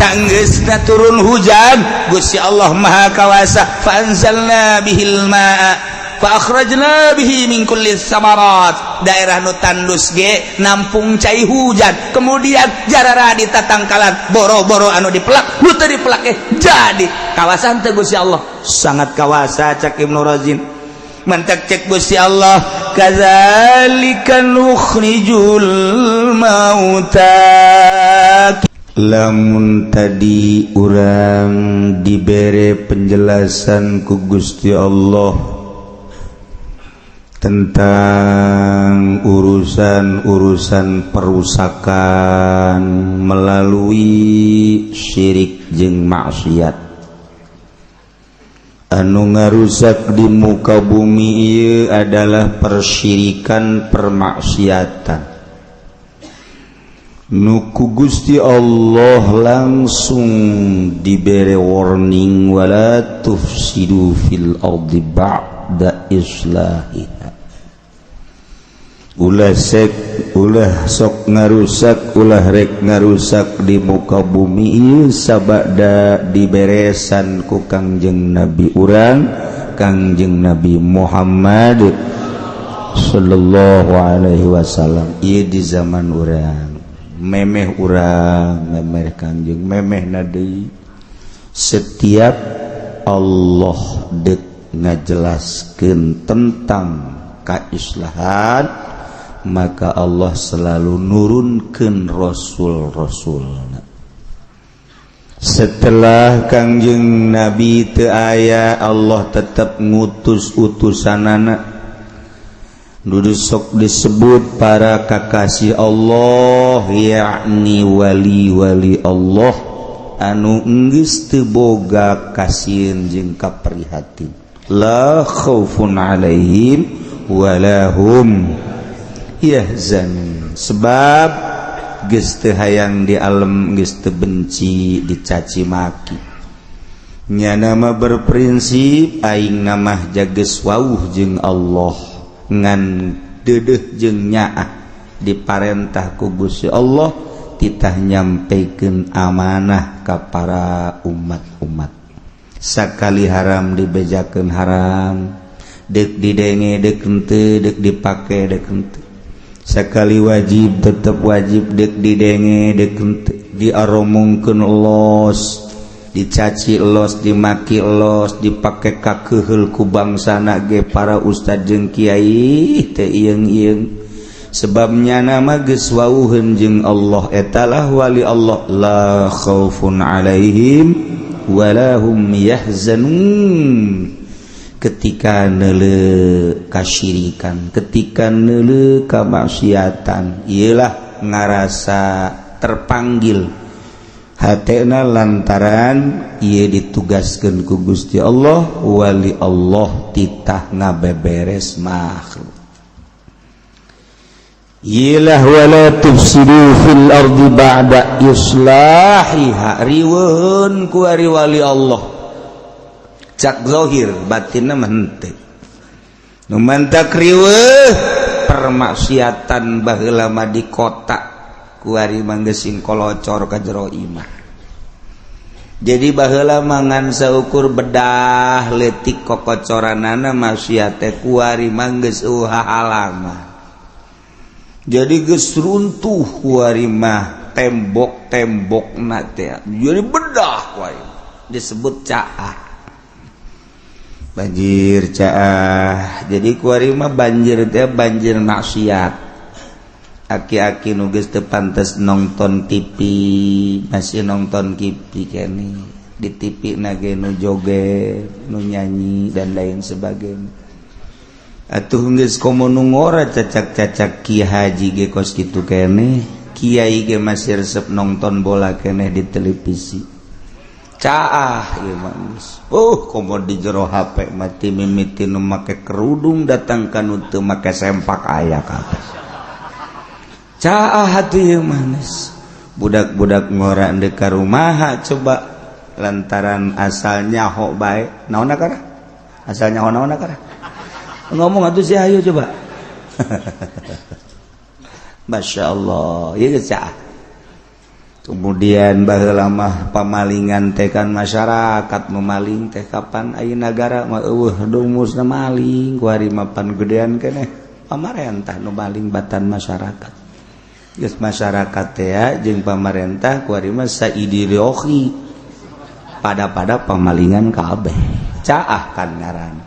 sanggeusna turun hujan Gusti Allah Maha Kawasa fa-anzalna bihil ma'a fa akhrajna bihi min kulli tsamarat daerah nu tandus ge nampung cai hujan kemudian jarara ditatangkalan boro-boro anu dipelak nu teu dipelak jadi kawasan teh Gusti Allah sangat kawasa cak Ibnu Razin mantak cek Gusti Allah kadzalika nukhrijul mauta lamun tadi urang dibere penjelasan ku Gusti Allah tentang urusan-urusan perusakan melalui syirik jeung maksiat anu ngarusak di muka bumi ieu adalah persyirikan permaksiatan nu ku Gusti Allah langsung dibere warning wala tufsidu fil ardi ba'da islahiha ulah sok ngarusak ulah rek ngarusak di muka bumi ieu sabada diberesan ku Kangjeng Nabi urang Kangjeng Nabi Muhammad sallallahu alaihi wasallam ieu di zaman urang memeh urang memeh Kangjeng memeh na deui setiap Allah deuk ngajelaskeun tentang kaislahan maka Allah selalu nurunkeun rasul-rasulna setelah Kangjeng Nabi teu aya Allah tetap ngutus utusanana nu sok disebut para kakasih Allah yakni wali-wali Allah anu geus teu boga kasieun jeung kaprihatin la khaufun alaihim walahum yahzanun sebab geus teu hayang di alam geus teu benci dicaci maki nya nama berprinsip aing namah jageus wauh jeung Allah ngan deudeuh jeung nyaah diparentah ku Gusti Allah titah nyampikeun amanah ka para umat-umat sakali haram dibejakeun haram deuk didenge deuk henteu deuk dipake deuk henteu sakali wajib tetap wajib deuk didenge deuk henteu diaromongkeun los dicaci los dimaki los dipake ka keheul ku bangsana ge para ustad jeung kiai teu ieung-ieung sebabnya nama geus wauheun jeung Allah etalah wali Allah la khaufun alaihim walahum yahzanun ketika neuleuh kasyirikan ketika neuleuh kamaksiatan ialah ngarasa terpanggil hatena lantaran ieu ditugaskeun ku Gusti Allah wali Allah titah ngabeberes makhluk ialah wala tufsidu fil ardi ba'da islahiha riweun ku ari wali Allah cak zahir batinna mah henteu nu mantak riweuh permaksiatan baheula mah di kota ku ari mangga sing kolocor ka jero imah jadi baheula mangan saukur bedah leutik kokocoranana maksiat teh ku ari mangga halama jadi geus runtuh ku ari mah tembok-tembokna teh jadi bedah wae disebut caah banjir caah jadi kuari mah banjir teh banjir maksiat aki-aki nu geus teu pantes nonton TV masih nonton TV keneh di TV na ge nu joget nu nyanyi dan lain sebagainya atuh geus komo nu ngora cacak-cacak Ki Haji ge kos kitu keneh kiai ge masih resep nonton bola keneh di televisi caah ieu mah komo di jero HP mati mimiti nu make kerudung datang ka nu teu make sempak aya kabeh caah hatu ieu mah budak-budak ngora endeu ka rumaha coba lantaran asal nyaho bae naonna kara asal nyaho naonna kara ngomong atuh si ayo coba Masya Allah ieu caah Kemudian baheula mah pamalingan teh kan masyarakat memaling teh kapan aya nagara mah eueuh dumusna maling ku ari mapan gedean keneh pamarentah nu maling batan masyarakat. Geus masyarakat teh jeung pamarentah ku ari mah saideologi pada pamalingan kabeh. Caah kan ngaranna.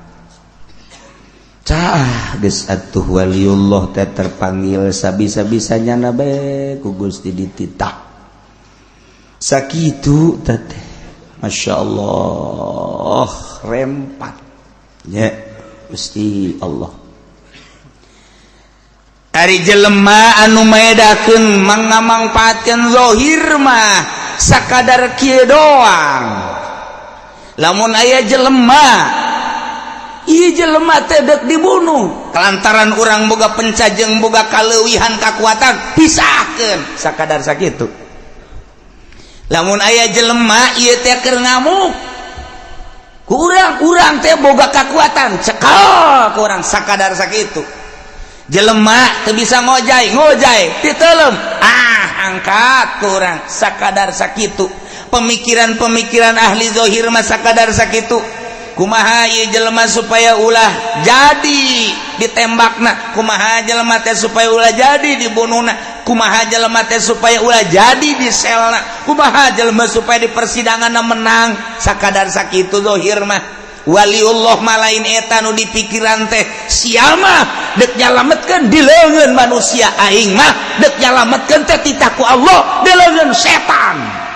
Caah geus atuh waliullah teh terpanggil sabisa-bisanya nabe ku Gusti dititah. Sakitu teh Masya Allah rempat ya Gusti Allah ari jelema anu maedakeun mangamangpaatkeun zahir mah sakadar kieu doang lamun aya jelema ieu jelema teh deuk dibunuh kelantaran urang boga pencajeng boga kaleuwihan kakuatan pisahkeun sakadar sakitu. Lamun aya jelema ieu teh keur ngamuk ku urang teh boga kakuatan cekal ku urang sakadar sakitu jelema teu bisa ngojay titeulem angkat ku urang sakadar sakitu pemikiran ahli zahir mah sakadar sakitu kumaha ieu jelema supaya ulah jadi ditembakna kumaha jelema teh supaya ulah jadi dibunuhna kumaha jelema teh supaya ulah jadi diselna kumaha jelema supaya di persidanganna menang sakadar sakitu zahir mah waliullah mah lain eta nu dipikiran teh sia mah deuk nyalametkeun di leungeun manusia aing mah deuk nyalametkeun teh titah ku Allah di leungeun setan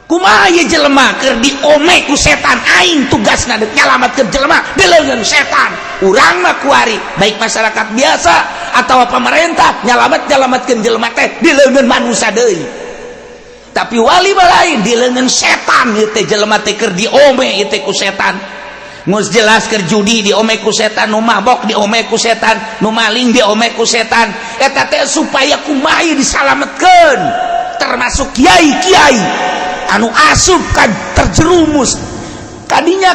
kumaha ieu jelema keur diome ku setan aing tugasna deuk nyalametkeun jelema di leungeun setan urang mah kuari baik masyarakat biasa atawa pemerintah nyalametkeun jelema teh di leungeun manusia deui tapi wali mah lain di leungeun setan ieu teh jelema teh keur diome ieu teh ku setan geus jelas keur judi diome ku setan nu mabok diome ku setan nu maling diome ku setan eta teh supaya kumaha disalametkeun termasuk kiai anu asup kan terjerumus kadinya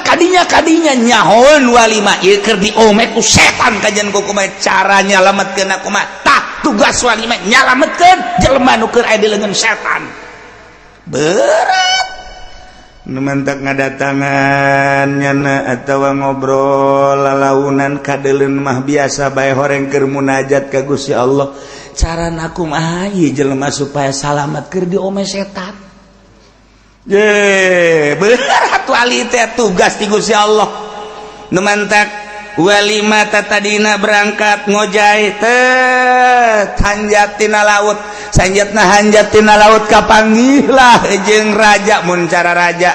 nyahoeun wali mah ieu keur diome ku setan kajian kumaha cara nyalametkeun kumaha tah tugas wali mah nyalametkeun jelema nu keur aya di leungeun setan berat nu mentak ngadatangan nyana atawa ngobrol lalaunan kadeuleun mah biasa bae horeng keur munajat ka Gusti Allah carana kumaha ieu jelema supaya salamet keur diome setan. Berat wali teh tugas ti Gusti Allah nu mantak wali mah tadina berangkat ngojay teh hanjat tina laut sanjatna hanjat tina laut kapanggih lah jeung raja mun cara raja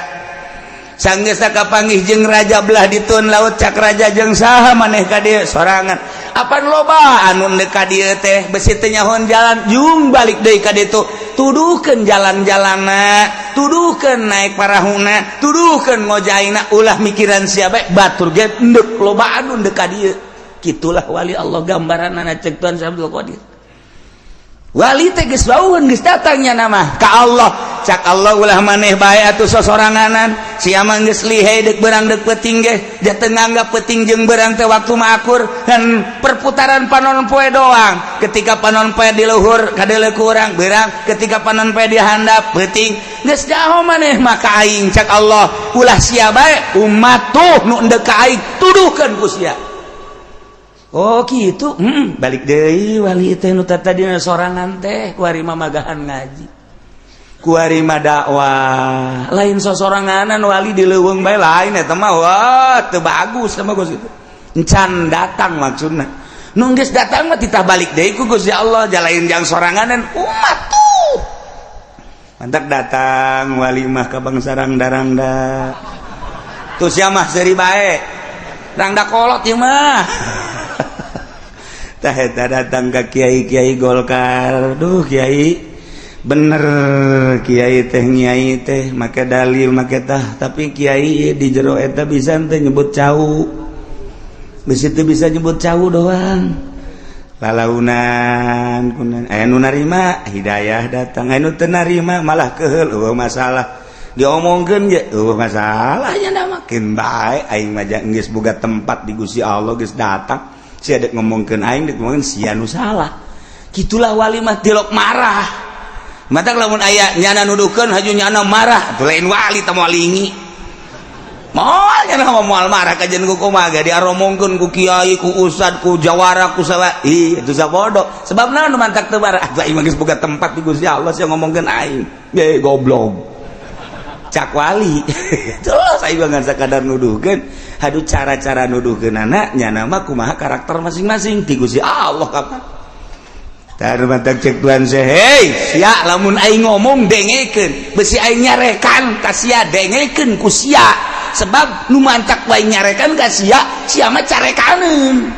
sanggeus kapanggih jeung raja belah dituun laut cak raja jeung saha maneh ka dieu sorangan apa loba anu deuk ka dieu teh besi teh nyahoan jalan jung balik deui ka ditu tuduhkeun jalan-jalanna tuduhkeun naik parahuna tuduhkeun ngojaina ulah mikiran sia bae batur ge endeup loba anu deuk ka dieu kitulah wali Allah gambaranna cek Tuhan Abdul Qadir wali teh geus baueun geus datangnya nama ka Allah cak Allah ulah maneh bae atuh sosoranganan sia mah geus lihai deuk beurang deuk peuting ge da teu nganggap peuting jeung beurang teh waktu mah akur dan perputaran panon poe doang ketika panon poe di luhur kadeuleu ku urang beurang ketika panon poe di handap peuting geus daho maneh mah ka aing cak Allah ulah sia bae umat tuh nu endeu ka aing tuduhkeun ku sia. Oh gitu, balik deui wali teh nu tadina sorangan teh kuari mamagahan ngaji. Kuari mah dakwah. Lain sosoranganan wali di leuweung bae lain eta mah wah teu bagus sama Gusti itu. Encan datang maksudna. Nu geus datang mah titah balik deui ku Gusti Allah jalain jang soranganan umat tuh. Mantak datang wali mah ka bangsa rangda-rangda. Tuh sia mah seuri bae. Rangda kolot ieu mah. Tah eta datang ka kiai-kiai Golkar. Duh kiai bener kiai teh nyai teh make dalil make tah tapi kiai di jero eta bisa teh nyebut cau. Bisi teh bisa nyebut cau doang. Lalaunan kunaon anu narima hidayah datang anu teu narima malah keheul eueuh masalah. Diomongkeun ge eueuh masalah nya makin bae aing mah geus boga tempat di Gusti Allah geus datang. Sia dek ngomongkeun aing dek ngomongkeun sia nu salah. Kitulah wali mah tilok marah. Matak lamun aya nyana nuduhkeun haju nyana marah, teu lain wali tah walingi. Moal nyana moal marah ka jeung kumaha ge diaromongkeun ku kiai, ku ustad, ku jawara, ku salah. Ih, itu sabodo. Sebab naon nu mantak teu marah? Aing mah geus boga tempat di Gusti Allah sia ngomongkeun aing. Ye goblok. Cak wali. Terus aing bangan sakadar nuduhkeun. Hadu cara-cara nuduhkeunana nyana mah kumaha karakter masing-masing ti Gusti Allah kapan. Tah mantak cek tuan saya, hei sia lamun aing ngomong dengekeun, besi aing nyarekan ka sia dengekeun ku sia. Sebab nu mantak wae nyarekan ka sia, sia mah carekaneun.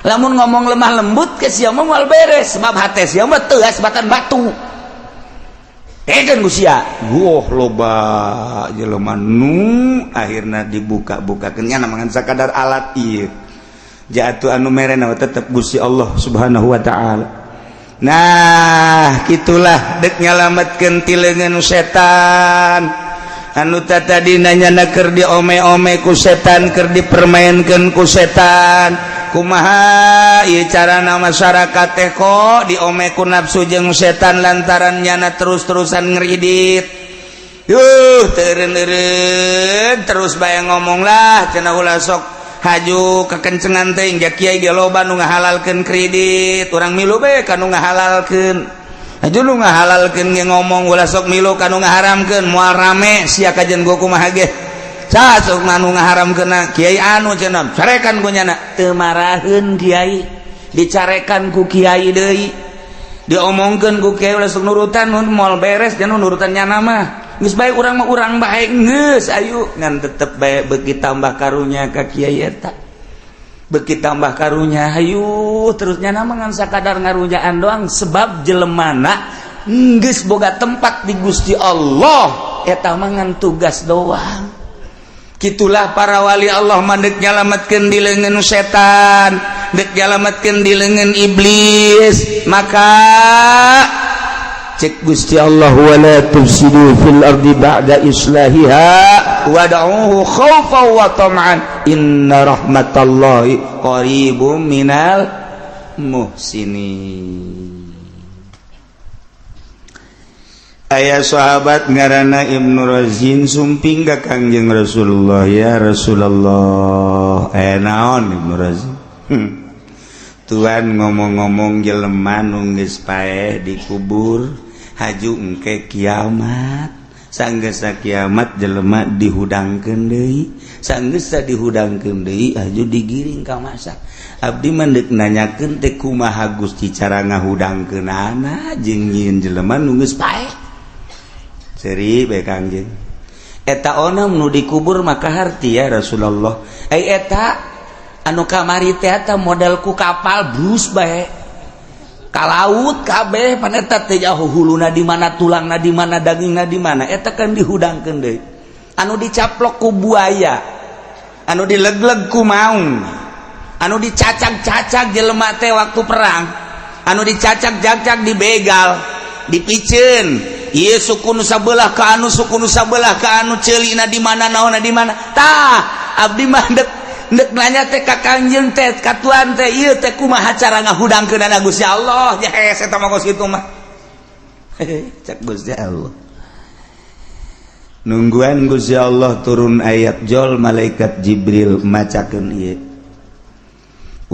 Lamun ngomong lemah lembut ke sia mah moal beres, sebab hate sia mah teu asbatan batu. Dengekeun ku sia. Goh loba jelema nu akhirna dibuka-bukakeun nya mangan sakadar alat ieu. Jatuh anu merena tetep Gusti Allah Subhanahu wa taala. Nah gitulah dek nyalametkeun ti leungeun setan anu tadi nanya keur diome-ome ku setan, keur dipermainkeun ku setan. Kumaha ieu carana masyarakat teh kok diome ku nafsu jeung setan lantaran nyana terus-terusan ngridit. Teureun-eureun terus bae ngomong lah cenah ulah sok haju kekencengan teh jak kiai ge loba nu ngahalalkeun kredit, urang milu bae kanu ngahalalkeun. Haju nu ngahalalkeun ge ngomong ulah sok milu kanu ngaharamkeun, moal rame sia kajen gua kumaha ge. Sa sok nu ngaharamkeunna kiai anu cenah, carekan ku nyana. Teu maraheun kiai, dicarekan ku kiai deui. Diomongkeun ku kiai ulah sok nurutan mun moal beres jangan nurutan nyana mah. Geus bae urang mah urang bae geus ayu ngan tetep bae beuki tambah karunya ka kiai eta. Beuki tambah karunya hayu terus nyana mah ngan sakadar ngarujaan doang sebab jelemana geus boga tempat di Gusti Allah eta mah ngan tugas doang. Kitulah para wali Allah mandek nyalametkeun di leungeun setan, dek nyalametkeun di leungeun iblis. Maka cek Gusti Allah wala tufsidu fil ardi ba'da islahiha wad'uhu khaufan wa tam'an inna rahmatallahi qaribum minal muhsinin. Aya sahabat ngaranna Ibnu Razin sumping ka Kangjeng Rasulullah, ya Rasulullah. Naon Ibnu Razin? Tuhan ngomong-ngomong jelema nu geus paeh dikubur haju engke kiamat. Sanggeus kiamat jelema dihudangkeun deui, sanggeus dihudangkeun deui haju digiring ka masak. Abdi mandek nanyakeun teh kumaha Gusti cara ngahudangkeunana jeung nyieun jelema nu geus paeh. Seri bae Kangjeng. Eta onam nu dikubur maka harti ya Rasulullah. Eta anu kamari teh eta model ku kapal brus bae ka laut kabeh pan eta teh jauh huluna di mana, tulangna di mana, dagingna di mana, eta kan dihudangkeun deui. Anu dicaplok ku buaya, anu dilegleg ku maung, anu dicacag-cacag jelema teh waktu perang, anu dicacag-cacag di begal, dipiceun. Ieu suku nu sabelah ka anu, suku nu sabelah ka anu, ceulina di mana, naonna di mana. Tah abdi mah ndek nanya teh ka Kangjeng teh ka tuan teh ieu teh kumaha cara ngahudangkeunana Gusti Allah. Ya eta mah kos kitu mah. Cak Gusti Allah. Nungguan Gusti Allah turun ayat jol malaikat Jibril macakeun ieu.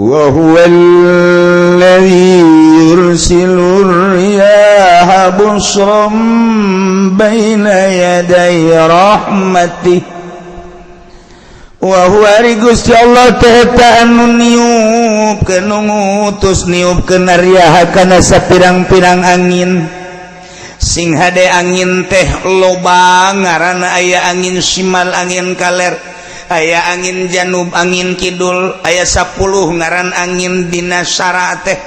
Wa huwallazi yursilur riyaha busram baina yaday rahmatih. Wa huwa Gusti Allah teh anu niupkeun ngutus niupkeun riyaha kana sapirang-pirang angin. Sing hade angin teh loba ngaranna aya angin simal, angin kaler, aya angin janub, angin kidul, aya 10 ngaran angin dina syara teh.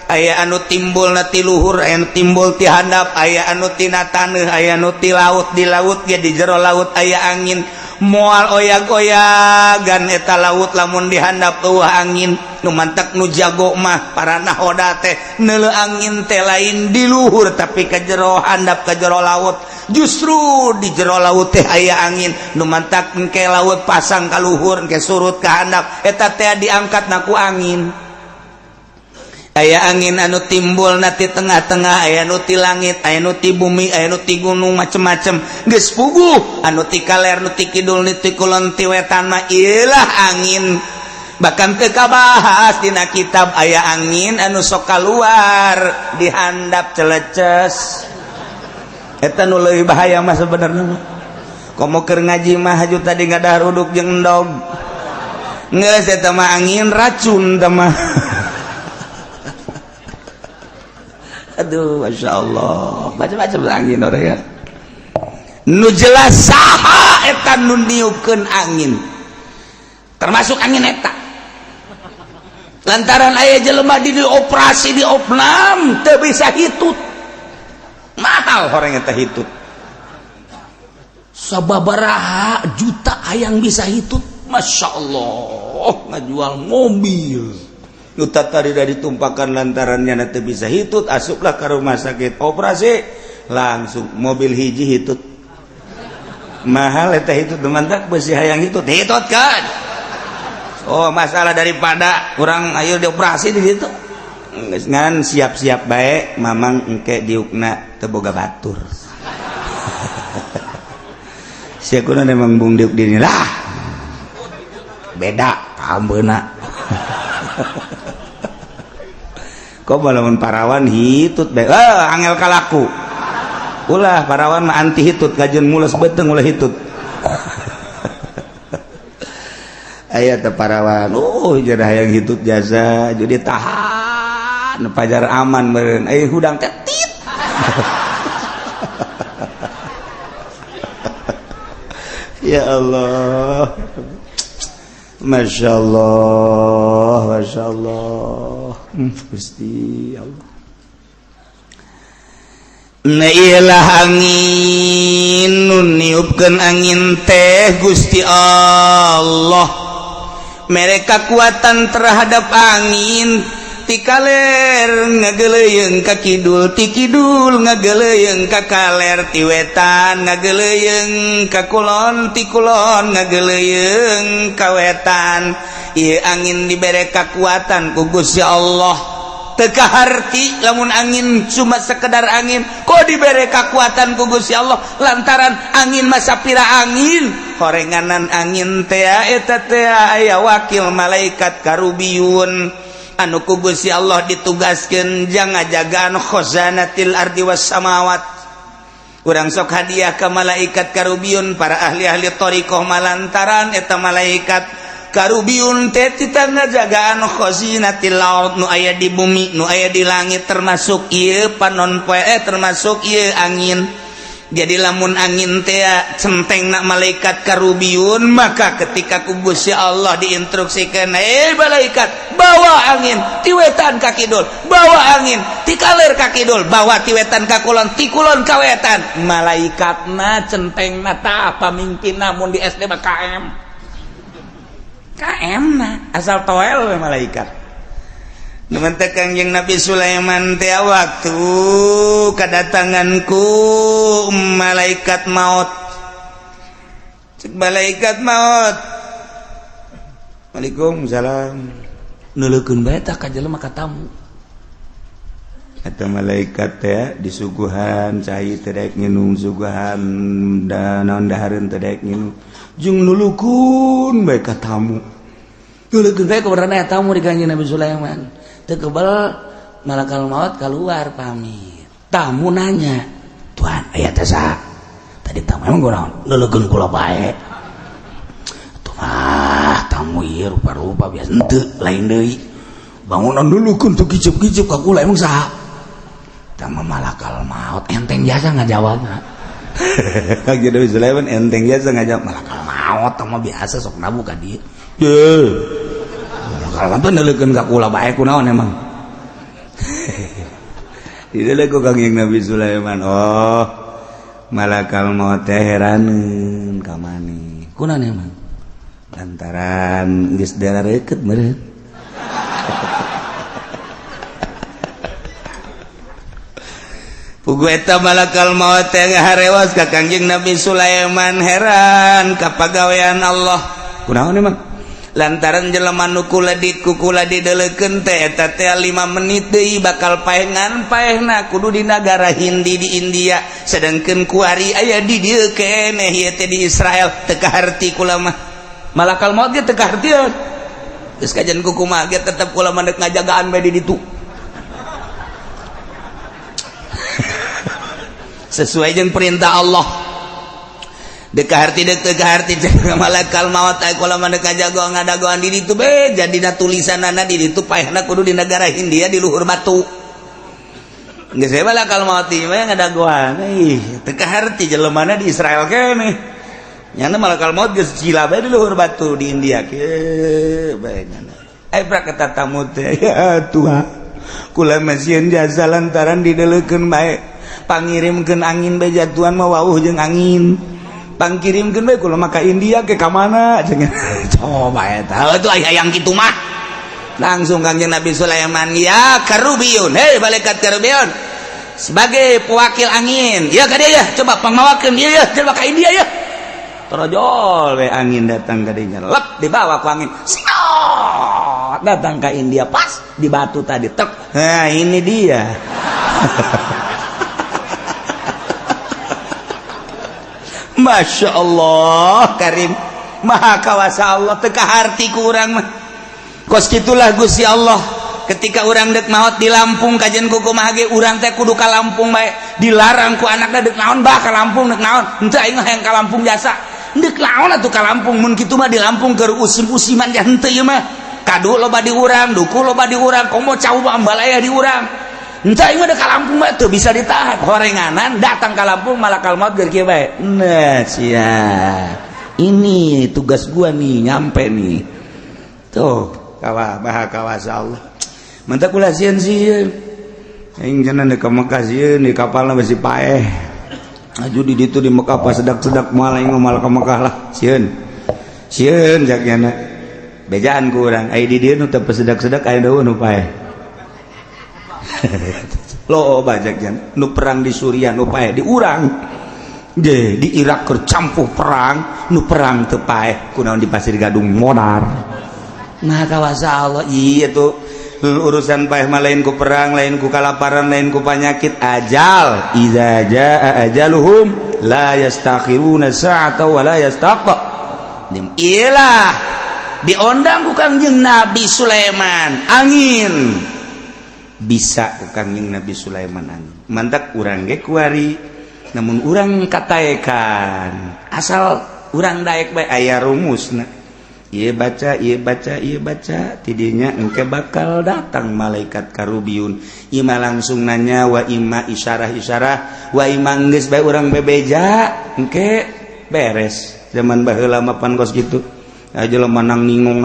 Aya anu timbulna ti luhur, aya anu timbul ti handap, aya anu tina taneuh, aya anu ti laut. Di laut ge di jero laut aya angin moal oyag-oyagan eta laut lamun dihandap eueuh angin nu mantak nu jago mah para nahoda teh neuleuh angin teh lain di luhur tapi ka jero handap ka jero laut. Justru di jero laut teh aya angin nu mantak engke laut pasang ka luhur engke surut ka handap eta teh diangkat na ku angin. aya angin anu timbul nati tengah-tengah aya anu ti langit aya anu ti bumi aya anu ti gunung macem-macem geus puguh anu ti kaler nu ti kidul nu ti kulon ti wetan mah ieulah angin bahkan teu kabahas dina kitab aya angin anu sok kaluar dihandap celeces eta nu leuwih bahaya mah sebenarnya komo keur ngaji mah haju tadi ngadah ruduk jeung endog geus eta mah angin racun teh mah. Aduh, masya Allah, macam-macam angin orang ya. Nu jelas saha eta nu niupkeun angin, termasuk angin eta. Lantaran aya jelema di operasi di opnam teu bisa hitut, mahal horeng eta hitut. Sababaraha juta hayang bisa hitut, masya Allah, ngajual mobil. Nuta tadi ditumpakan lantarannya nanti bisa hitut asuplah ke rumah sakit operasi langsung mobil hiji hitut mahal eta hitut teman-teman besi hayang hitut kan oh masalah daripada kurang ayo dioperasi di situ ngan siap-siap baik mamang engke diukna teu boga batur siakuna memang bung diuk dini lah beda kambeuna kok balamun parawan hitut bae angel kalaku ulah parawan mah anti hitut kajeun mules beuteng ulah hitut aya teh parawan jadi hayang hitut jasa jadi tahan pajar aman meureun aya hudang teh tit ya Allah Masya Allah, Masya Allah, Gusti Allah. Nailah angin, niupkeun angin teh Gusti Allah. Mereka kuatan terhadap angin, ti kaler ngageleyeung ka kidul, ti kidul ngageleyeung ka kaler, ti wetan ngageleyeung ka kulon, ti kulon ngageleyeung ka wetan. Ieu angin dibere kakuatan ku Gusti Allah. Teu kaharti lamun angin cuma sekedar angin, kok dibere kakuatan ku Gusti Allah lantaran angin mah sapira angin. Horenganan angin teh eta teh aya wakil malaikat karubiyun anu ku Gusti Allah ditugaskeun ngajagaan khazanatil ardi was samawat. Urang sok hadiah ka malaikat karubiyun para ahli-ahli thariqah malantaran eta malaikat karubiyun teh tita ngajagaan khazinatil ard nu aya di bumi nu aya di langit termasuk ieu panon poe termasuk ieu angin. Jadi lamun angin teh centengna malaikat karubiyun maka ketika ku Gusti Allah diinstruksikeun malaikat bawa angin ti wetan ka kidul bawa angin ti kaler ka kidul bawa ti wetan ka kulon ti kulon ka wetan malaikatna centengna tah pamimpinna mun di SD mah KM na asal toel we malaikat. Numantek Kangjeng Nabi Sulaiman teh waktu kadatanganku malaikat maut. Cek malaikat maut. Waalaikumsalam. Neuleukeun bae tah ka jelema ka tamu. Eta malaikat teh disuguhan cai teh daek nginum suguhan da naon dahareun teh daek nginum. Jeung nulukun bae ka tamu. Nulukun bae ka urang tamu di Kangjeng Nabi Sulaiman. Tekebal malakal maut keluar pamit. Tamu nanya, Tuhan, aya teh saha? Tadi tamu emang kunaon? Leulegeun kula bae. Tuh tamu ieu rupa-rupa biasa henteu lain deui. Bangunan dulukeun tuh kicep-kicep ka kula emang saha? Tamu malakal maut enteng biasa ngajawabna. Kang Nabi Sulaiman enteng biasa ngajawab malakal maut mah biasa sok nabu ka dieu. Kalau kan nelekeun ka kula bae kunaon emang. Dideuleuh ku Kangjeng Nabi Sulaiman. Oh, malakal maut teh heraneun ka maneh. Kunaon emang? Lantaran geus dareukeut meureun. Pugu eta malakal maut teh ngaharewas ka Kangjeng Nabi Sulaiman heran ka pagawean Allah. Kunaon emang? lantaran jelema nu kula dideleukeun teh eta teh 5 menit deui bakal paengan paehna kudu di nagara Hindi di India sedangkeun kuari aya di dieu keneh ieu teh di Israel teu kaharti kula mah malakal maut ge teu kahartieun geus kajian kumaha ge tetep kula mandek ngajagaan bae di ditu sesuai jeung perintah Allah dekaharti malakal maut aya kula mandek ngajagoan ngadagoan di ditu be jadina tulisanana di ditu paehna kudu di negara Hindia di luhur batu geus we malakal maut ieu mah ngadagoan teu kaharti jelemana di Israel keneh nyana malakal maut geus cila bae di luhur batu di India ke bae nyana brak eta tamu teh ya Tuhan kula masieun jasa lantaran dideleukeun bae pangirimkeun angin bae jatuhan mah wauh jeung angin pangkirimkeun bae kula maka India ke ka mana cenah coba eta atuh aya yang kitu mah langsung Kangjeng Nabi Sulaiman ya Karubiyun hei malaikat Karubiyun sebagai pewakil angin ya ka dieu ya coba pangmawakeun ieu ya jelema ka India ya terojol we angin datang ka dieu lep dibawa ku angin datang ke India pas di batu tadi tek nah ini dia Masya Allah Karim maha kawasa Allah teka harti ku urang mah kos gitulah Gusti Allah ketika urang dek maot di Lampung kajian kumaha ge urang teh kudu ka Lampung bae dilarang ku anakna dek naon bah ka Lampung dek naon henteu aing hayang ka Lampung jasa dek naon atuh ka Lampung mun kitu mah di Lampung keur usim-usiman ya henteu ieu mah kadu loba di urang duku loba di urang komo cau balaya di urang entah ini ada ka Lampung mah teu bisa ditahan horenganan datang ka Lampung malakal maut keur kieu bae nah sia ini tugas gua nih nyampe nih tuh maha kawasa Allah mantap kula sieun aing cenah di Mekah sieun di kapalna besi paeh aju di ditu di Mekah pas sedak-sedak moal aing moal ka Mekah lah sieun jagyana bejaan ku urang aya di dieu nu teu sedak-sedak aya daun nu paeh lo bajak jan nu perang di Suriah nu paeh di urang ge di Irak keur campuh perang nu perang teu paeh kunaon di Pasir Gadung modar nah kawasa Allah ieu tuh urusan paeh mah lain ku perang lain ku kalaparan lain ku panyakit ajal iza jaa ajaluhum la yastakhiruna sa'ata wa la yastaqdim ilah diondang ku Kangjeng Nabi Sulaiman angin bisa ku Kangjeng Nabi Sulaiman angin mantak urang ge kuari namun urang kataekan asal urang daek bae aya rumusna ieu baca tidinya engke bakal datang malaikat Karubiyun ima langsung nanya wa ima isyarah wa ima geus bae urang bebeja engke beres zaman baheula mah pan kos kitu jelema nang ningong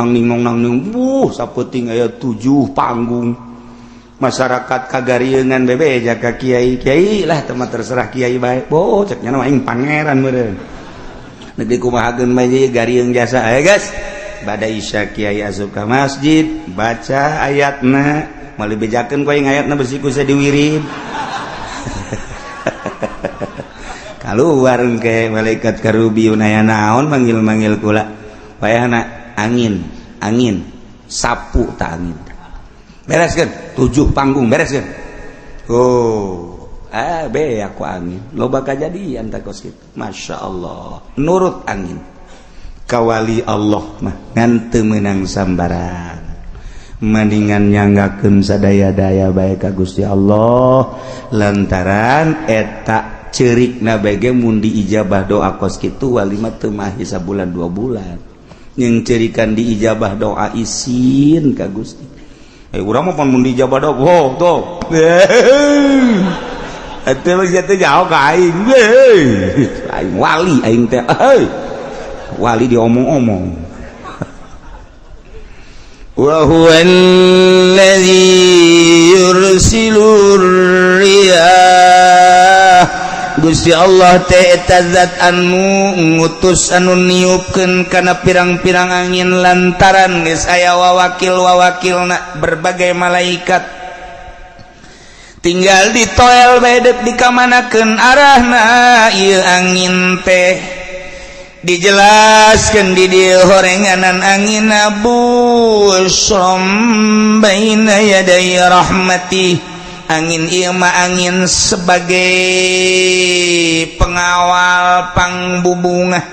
sapeuting aya 7 panggung masyarakat kagarieunan bebeja ka kiai lah teman terserah kiai bae cek nya aing pangeran meureun negeri kumahakeun bae garieung jasa aya guys bada isya kiai asup ka masjid baca ayatna meuli bejakeun ku aing ayatna besi ku diwirid kaluar ke malaikat Karubiyun aya naon manggil kula payahna angin sapu ta angin bereskeun 7 panggung bereskeun be aku angin loba kajadian ta kos kitu masyaallah nurut angin kawali Allah mah ngan teu meunang sambaran mendingan nyanggakeun sadaya-daya bae ka Gusti Allah lantaran eta ceurikna bae ge mun diijabah doa kos kitu wali mah teu mahi sabulan 2 bulan yang cerikan diijabah doa isin ka Gusti urang mah mun diijabah doa tuh atuh mah sia teh jauh ka aing aing wali aing teh wali diomong-omong wa huwallazi yursilur riyah Gusti Allah teh eta zat anu ngutus anu niupkeun kana pirang-pirang angin lantaran geus aya wawakil-wawakilna berbagai malaikat tinggal ditoel bae deuk dikamanakeun arahna ieu angin teh dijelaskan di dia horenganan angin busrom baina yaday rahmati angin ieu mah angin sebagai pengawal pangbubungah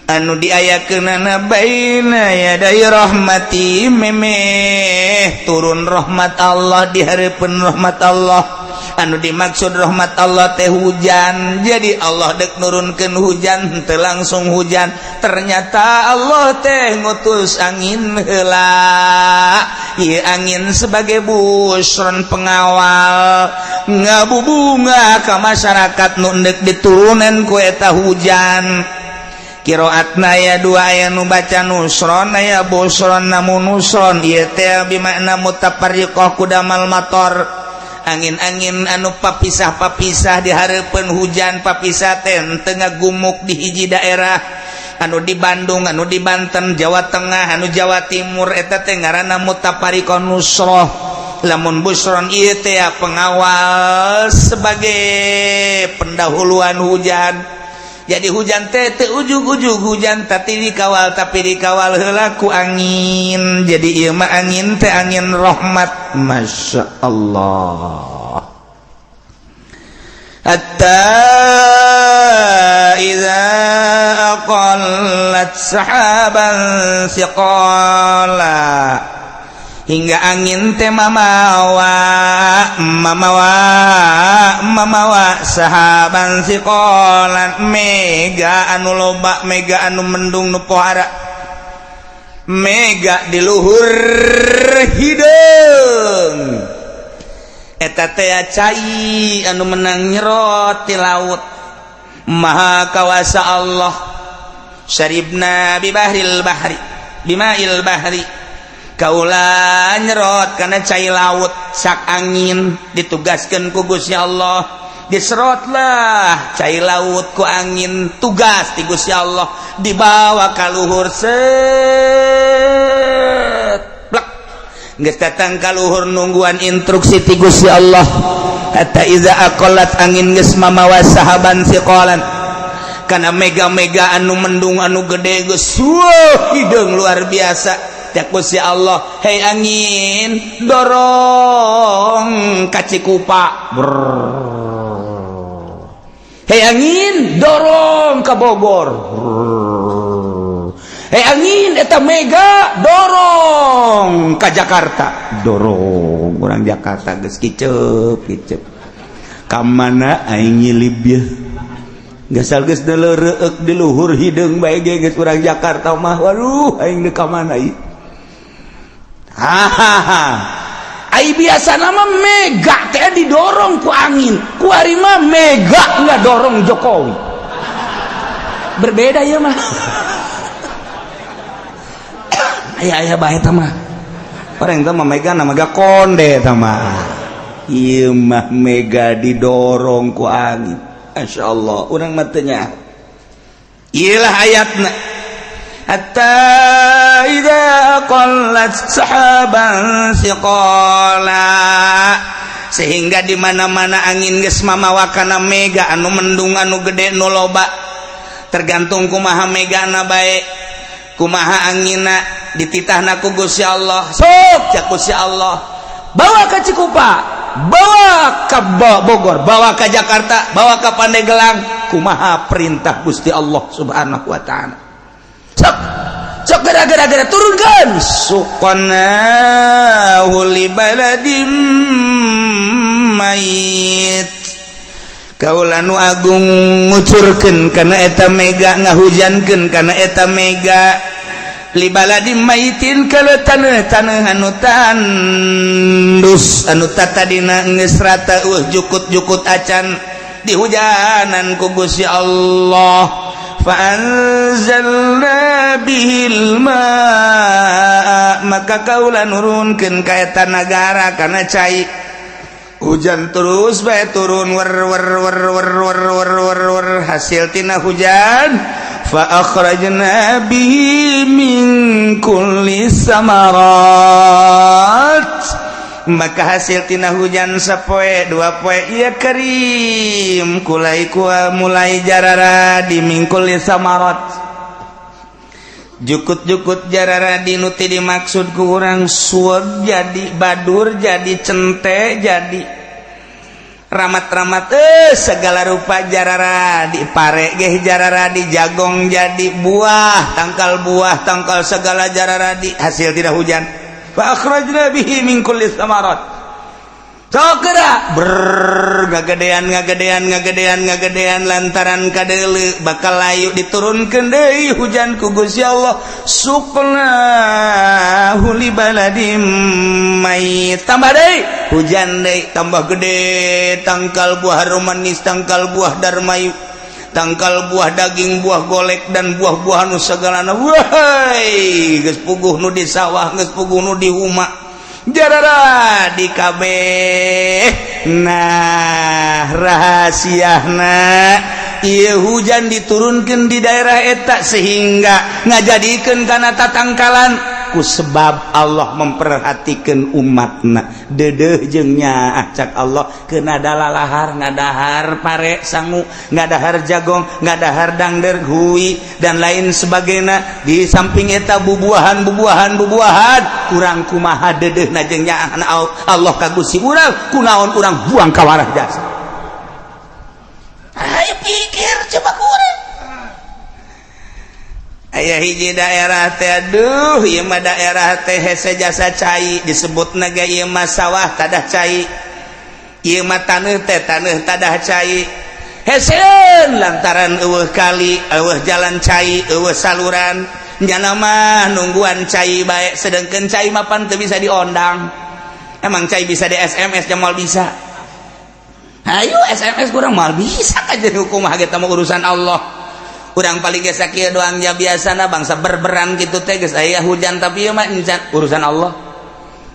anu diayakeunana baina yaday rahmati memeh turun rahmat Allah di hareupeun rahmat Allah anu dimaksud rahmat Allah teh hujan jadi Allah dek nurunkeun hujan teu langsung hujan ternyata Allah teh ngutus angin heula ieu angin sebagai busron pengawal ngabubunga ka masyarakat nu endek diturunan ku eta hujan qiraatna aya dua aya nu baca nusron aya busron namun nusron ieu teh bimakna mutafarriqah kudamal mator angin-angin anu papisah-papisah di hareupeun hujan papisah teh tengah gumuk di hiji daerah anu di Bandung anu di Banten Jawa Tengah anu Jawa Timur eta teh ngaranna mutafarriqah nusroh lamun busron ieu teh pengawal sebagai pendahuluan hujan jadi hujan teh teu ujug-ujug hujan tapi dikawal heula ku angin jadi ieu mah angin teh angin rahmat masya Allah hatta idza aqallat sahaban thiqala hingga angin teh mamawa sahaban thiqalan mega anu loba mega anu mendung nu pohara mega di luhur hideung eta teh cai anu menang nyerot ti laut maha kawasa Allah syaribna bima'il bahri kaula nyerot kana cai laut sak angin ditugaskeun ku Gusti Allah diserotlah cai laut ku angin tugas ti Gusti Allah dibawa ka luhur set plak geus datang ka luhur nungguan instruksi ti Gusti Allah hatta iza aqallat angin geus mamawa sahaban thiqalan kana mega-mega anu mendung anu gede geus hideung luar biasa Gusti Allah hei angin dorong ka Cikupa hei angin dorong ka Bogor hei angin eta mega dorong ka Jakarta dorong urang Jakarta geus kiceup ka mana aing ngilib ya gasal geus deleureuk di luhur hideung bae ge geus urang Jakarta mah waduh aing teu ka mana ieu ai biasa nama mega teh didorong ku angin ku ari mah mega nggak dorong Jokowi berbeda ya mah aya bae tah mah orang teh mah mega nama mega konde tah mah ieu mah mega didorong ku angin masyaallah urang mah teu nya ieu lah ayatna hatta idza qallat sahaban thiqala sehingga di mana-mana angin geus mamawa kana mega anu mendung anu gede nu loba tergantung kumaha megana bae kumaha anginna dititahna ku Gusti Allah sok cak Gusti Allah bawa ka Cikupa bawa ka Bogor bawa ka Jakarta bawa ka Pandeglang kumaha perintah Gusti Allah subhanahu wa ta'ala sok gara-gara turunkan suqana li baladim mayit kaula nu agung ngucurkeun kana eta mega ngahujankeun kana eta mega li baladim mayitin kana taneuh anu tandus anu tatadina geus rata jukut-jukut acan dihujanan ku Gusti Allah fa'anzalna bihil ma'a maka kaula nurunkeun ka eta nagara kana cai hujan terus bae turun wer hasil tina hujan fa akhrajna bihi min kulli samarat maka hasil tina hujan sapoe dua poe ieu karim kulai kua mulai jarara dimingkul samarat jukut-jukut jarara dinuti dimaksud ku urang sueg jadi badur jadi cente jadi ramat-ramat segala rupa jarara dipare geh jarara di jagong jadi buah tangkal segala jarara di hasil tidak hujan fa akhrajna bihi min kulli samarat sokera ngagedean lantaran kadeuleu bakal layu diturunkeun deui hujan ku Gusti Allah suqna huli baladim mayit tambah deui hujan deui tambah gede tangkal buah manis tangkal buah darmayu tangkal buah daging buah golek dan buah-buahan nu sagalana wahai geus puguh nu di sawah geus puguh nu di huma jarara di kabeh nah rahasiana ieu hujan diturunkeun di daerah eta sehingga ngajadikeun kana tatangkalan ku sebab Allah memperhatikeun umatna deudeuh jeung nya acak Allah keuna dalalahar ngadahar pare sangu ngadahar jagong ngadahar dangder hui dan lain sebagainya di samping eta bubuahan urang kumaha deudeuhna jeung nya Allah ka Gusti urang kunaon urang buang ka warah jasa ayo pikir coba kurang aya hiji daerah teh aduh ieu mah daerah teh hese jasa cai disebutna ge ieu mah sawah tadah cai ieu mah taneuh tadah cai heseueun lantaran eueuh kali eueuh jalan cai eueuh saluran nyana mah nungguan cai bae sedengkeun cai mah pan teu bisa diondang emang cai bisa di SMS jamal bisa ayo SMS kurang mal bisa aja hukum hage teh urusan Allah urang paling geus kieu doang ya biasana bangsa berberan kitu teh geus aya hujan tapi ieu mah encan urusan Allah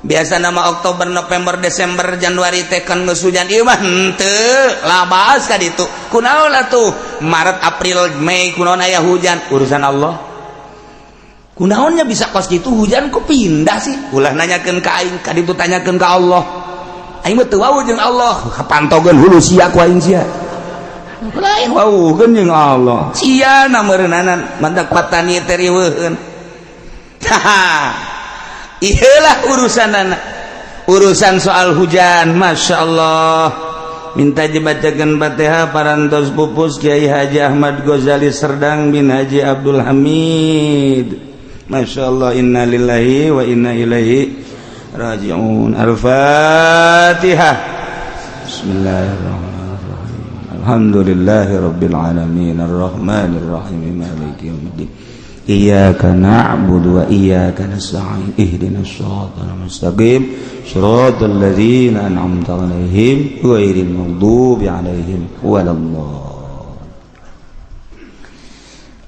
biasana mah Oktober November Desember Januari teh kan geus hujan ieu mah henteu labas ka ditu kunaon atuh Maret April Mei kunaon aya hujan urusan Allah kunaonnya bisa kos kitu hujan ku pindah sih ulah nanyakeun ka aing ka ditu tanyakeun ka Allah aing mah teu wau jeung Allah kapantogeun hulu sia ku aing sia lain waukeun jeung Allah sia na meureunanan mantak patani teh riweuheun ieulah urusanana urusan soal hujan masyaallah minta dibacakeun Fatihah parantos pupus Kiai Haji Ahmad Ghazali Serdang bin Haji Abdul Hamid masyaallah inna lillahi wa inna ilaihi raji'un al-Fatihah bismillahirrahmanirrahim alhamdulillahi rabbil alamin arrahmanir rahim maliki yaumiddin iyyaka na'budu wa iyyaka nasta'in ihdinas siratal mustaqim siratal ladzina an'amta 'alaihim ghairil maghdubi 'alaihim waladdallin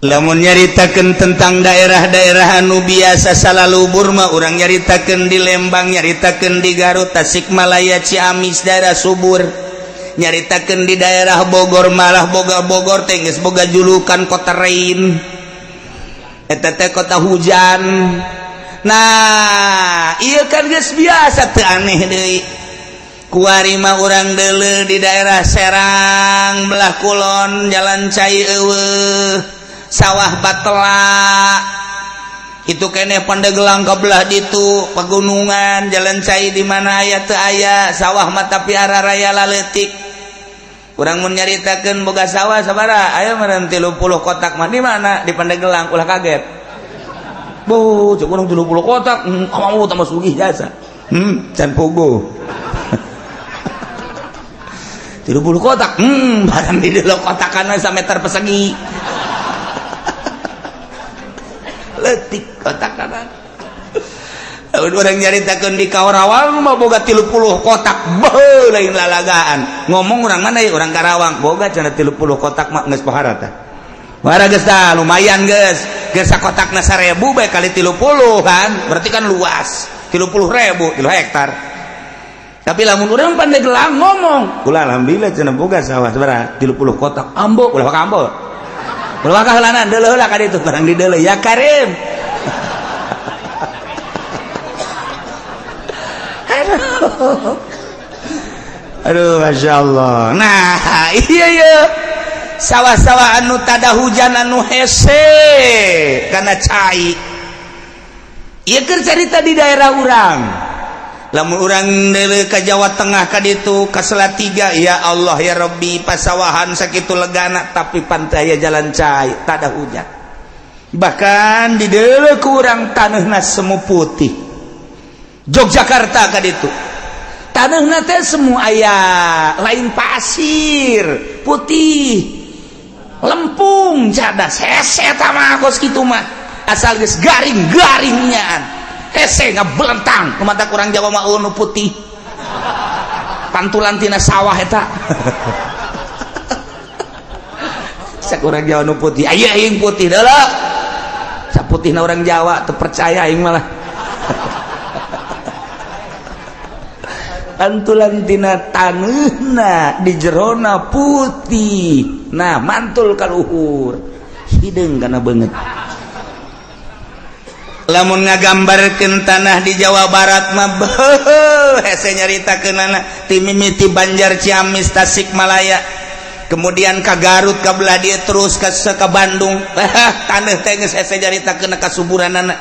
lamun nyaritakeun tentang daerah-daerah anu biasa salalubur mah urang nyaritakeun di Lembang nyaritakeun di Garut Tasikmalaya Ciamis daerah subur nyaritakeun di daerah Bogor malah Bogor teh geus boga julukan kota rain eta teh kota hujan nah ieu kan geus biasa teu aneh deui kuari mah urang deuleu di daerah Serang belah kulon jalan cai eueuh sawah Batela itu keneh Pandeglang kabelah ditu pegunungan jalan cai di mana aya teu aya sawah mah tapi araraya laleutik urang mun nyaritakeun boga sawah sabaraha aya meureun 30 kotak mah di mana di Pandeglang ulah kaget bu cuk urang 30 kotak kamu tambah sugih jasa can pogo 30 kotak barang di delok kotakanna sameter persegi letik kotakanna orang nyaritakeun di Karawang mah boga 30 kotak beuh lain lalagaan ngomong urang mana ya urang Karawang boga cenah 30 kotak mah geus pohara tah pohara geus tah lumayan geus sakotakna 1000 bae kali 30 kan berarti kan luas 30.000 3 hektar tapi lamun urang Pandeglang ngomong ulah alhamdulillah cenah boga sawah sabaraha 30 kotak ambo ulah ka ambo ulah ka heulana deuleuh heula ka ditu barang di deuleuh ya Karim aduh Masya Allah. Nah iya ya sawah-sawah anu tada hujan anu hese karena cai ieu keur carita di daerah urang. Lamun urang deuleu ka Jawa Tengah ka ditu ka Salatiga, ya Allah ya Rabbi pasawahan sakitu legana tapi pantai jalan cai tada hujan. Bahkan di deuleu ku urang taneuhna semu putih. Yogyakarta ka ditu taneuhna teh semu aya lain pasir putih lempung cadas hese eta mah kos kitu mah asal geus garing-garingnyaan hese ngabelentang kumaha kurang Jawa mah nu putih pantulan tina sawah eta sakurang Jawa nu putih aya aing putih deula saputihna urang Jawa teu percaya aing malah pantulan tina taneuhna di jerona putih nah mantul ka luhur hideung kana beungeut. Lamun ngagambarkeun tanah di Jawa Barat mah hese nyaritakeunana ti mimiti Banjar Ciamis Tasikmalaya kemudian ka Garut ka belah dieu terus ka Bandung taneuh teh geus hese nyaritakeun kasuburanana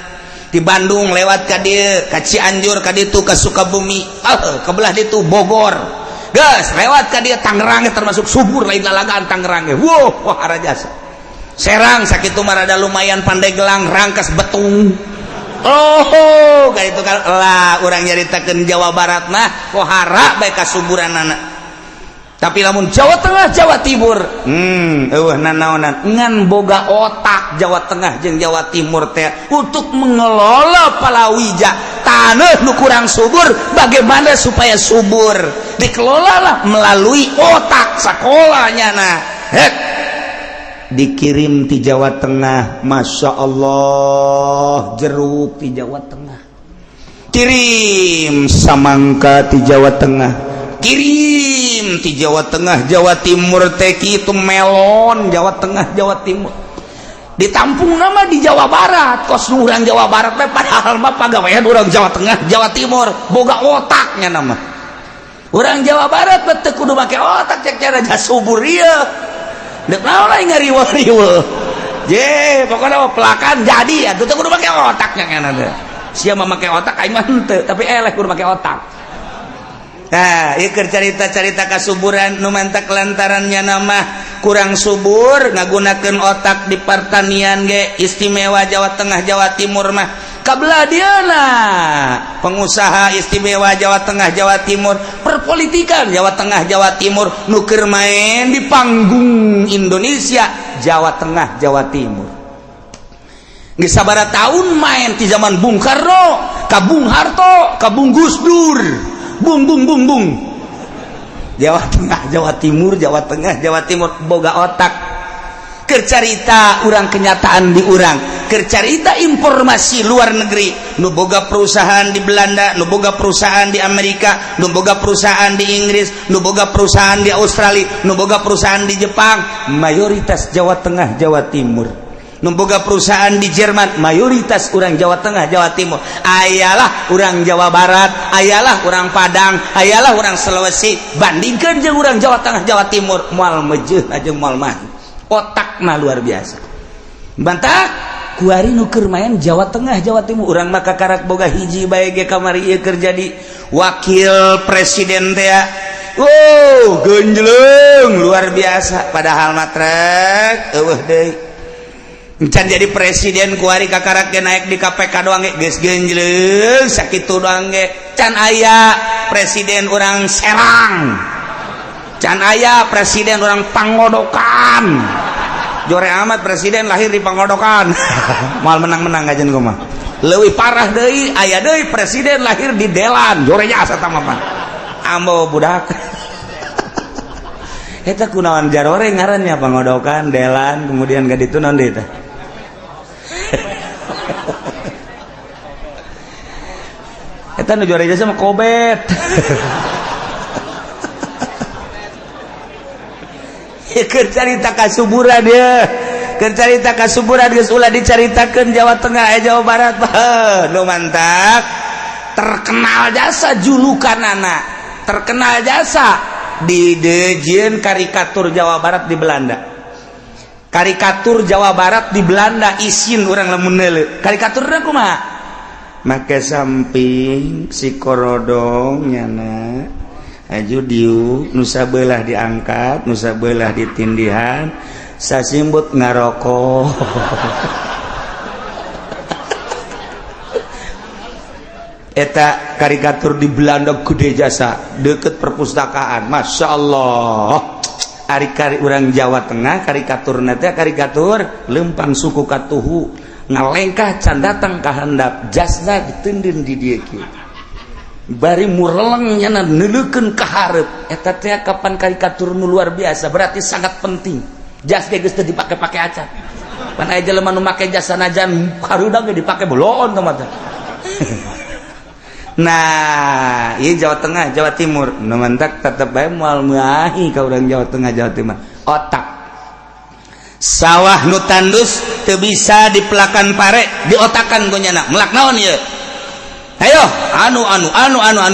di Bandung lewat ka dieu ka Cianjur ka ditu ka Sukabumi ka belah ditu Bogor geus lewat ka dieu Tangerang termasuk subur lain lalagaan Tangerang wah arajasa Serang sakitu mah rada lumayan Pandeglang Rangkas Betung kayak itu kan lah urang nyaritakeun Jawa Barat mah pohara bae kasuburanana. Tapi lamun Jawa Tengah Jawa Timur eueuh nanaonan ngan boga otak Jawa Tengah jeung Jawa Timur teh untuk mengelola palawija taneuh nu kurang subur bagaimana supaya subur dikelolalah melalui otak sakolanya nah dikirim di Jawa Tengah. Masya Allah jeruk di Jawa Tengah kirim samangka di Jawa Tengah kirim di Jawa Tengah Jawa Timur teh kitu melon Jawa Tengah Jawa Timur ditampung nama di Jawa Barat kos urang Jawa Barat teh padahal mah pagawean urang Jawa Tengah Jawa Timur boga otaknya nama urang Jawa Barat teh kudu make otak cek cara subur ieu dek naon lain ngariweuh-riweuh je pokoknya pelakan jadi atuh teh kudu make otaknya kana teh sia mah make otak aing mah henteu tapi eleh kudu make otak. Nah ieu keur carita-carita kasuburan nu mantak lantarannya nama kurang subur ngagunakeun otak di pertanian ge istimewa Jawa Tengah Jawa Timur mah kabelah dieuna pengusaha istimewa Jawa Tengah Jawa Timur perpolitikan Jawa Tengah Jawa Timur nu keur main di panggung Indonesia Jawa Tengah Jawa Timur geus sabaraha taun main ti zaman Bung Karno ka Bung Harto ka Bung Gus Dur bung Jawa Tengah Jawa Timur Jawa Tengah Jawa Timur boga otak kercarita urang kenyataan di urang kercarita informasi luar negeri nu boga perusahaan di Belanda nu boga perusahaan di Amerika nu boga perusahaan di Inggris nu boga perusahaan di Australia nu boga perusahaan di Jepang mayoritas Jawa Tengah Jawa Timur nu boga perusahaan di Jerman mayoritas urang Jawa Tengah Jawa Timur ayalah urang Jawa Barat ayalah urang Padang ayalah urang Sulawesi bandingkeun jeung urang Jawa Tengah Jawa Timur moal meujeun jeung moal mah otakna luar biasa bantah kuari nu keur main Jawa Tengah Jawa Timur urang mah kakarak boga hiji bae ge kamari ieu keur jadi wakil presiden teh genjleung luar biasa padahal matrek eueuh deui can jadi presiden kuari kakarak ge naik di KPK doang ge geus genjleung sakitu doang ge can aya presiden urang Serang can aya presiden orang Pangodokan jore amat presiden lahir di Pangodokan mal menang-menang aja gue mah leuwih parah deui aya deui presiden lahir di Delan jore asa tah mah ambo budak eta kunaon jarore ngarannya Pangodokan Delan kemudian ka ditu naon deui teh eta nu jore jasa mah Kobet kercarita kasuburan ya kercarita kasuburan geus ulah dicaritakeun Jawa Tengah Jawa Barat nu mantap terkenal jasa julukan anak terkenal jasa di Dejen karikatur Jawa Barat di Belanda. Karikatur Jawa Barat di Belanda isin orang lamun neuleuh. Karikaturna kumaha? Make samping si korodong nyana aju diu nu sabelah diangkat nu sabelah ditindihan sasimbut ngarokok. Eta karikatur di Belanda gede jasa deket perpustakaan. Masya Allah. Ari urang Jawa Tengah karikatur teh karikatur lempang suku katuhu ngalengkah can datang ka handap jasna ditendin di dieu kieu bari mureleng nya neuleukeun ka hareup eta teh kapan karikatur nu luar biasa berarti sangat penting jas ge geus teu dipake-pake acan pan aya jelema nu make jas sanajan hareudang ge dipake boloon teh mah. Nah, ieu Jawa Tengah, Jawa Timur. Nu mentak tetep bae moal meahi ka urang Jawa Tengah, Jawa Timur. Otak. Sawah nu tandus teu bisa dipelakan pare, diotakan ku nyana. Melak naon ieu? Ayo, anu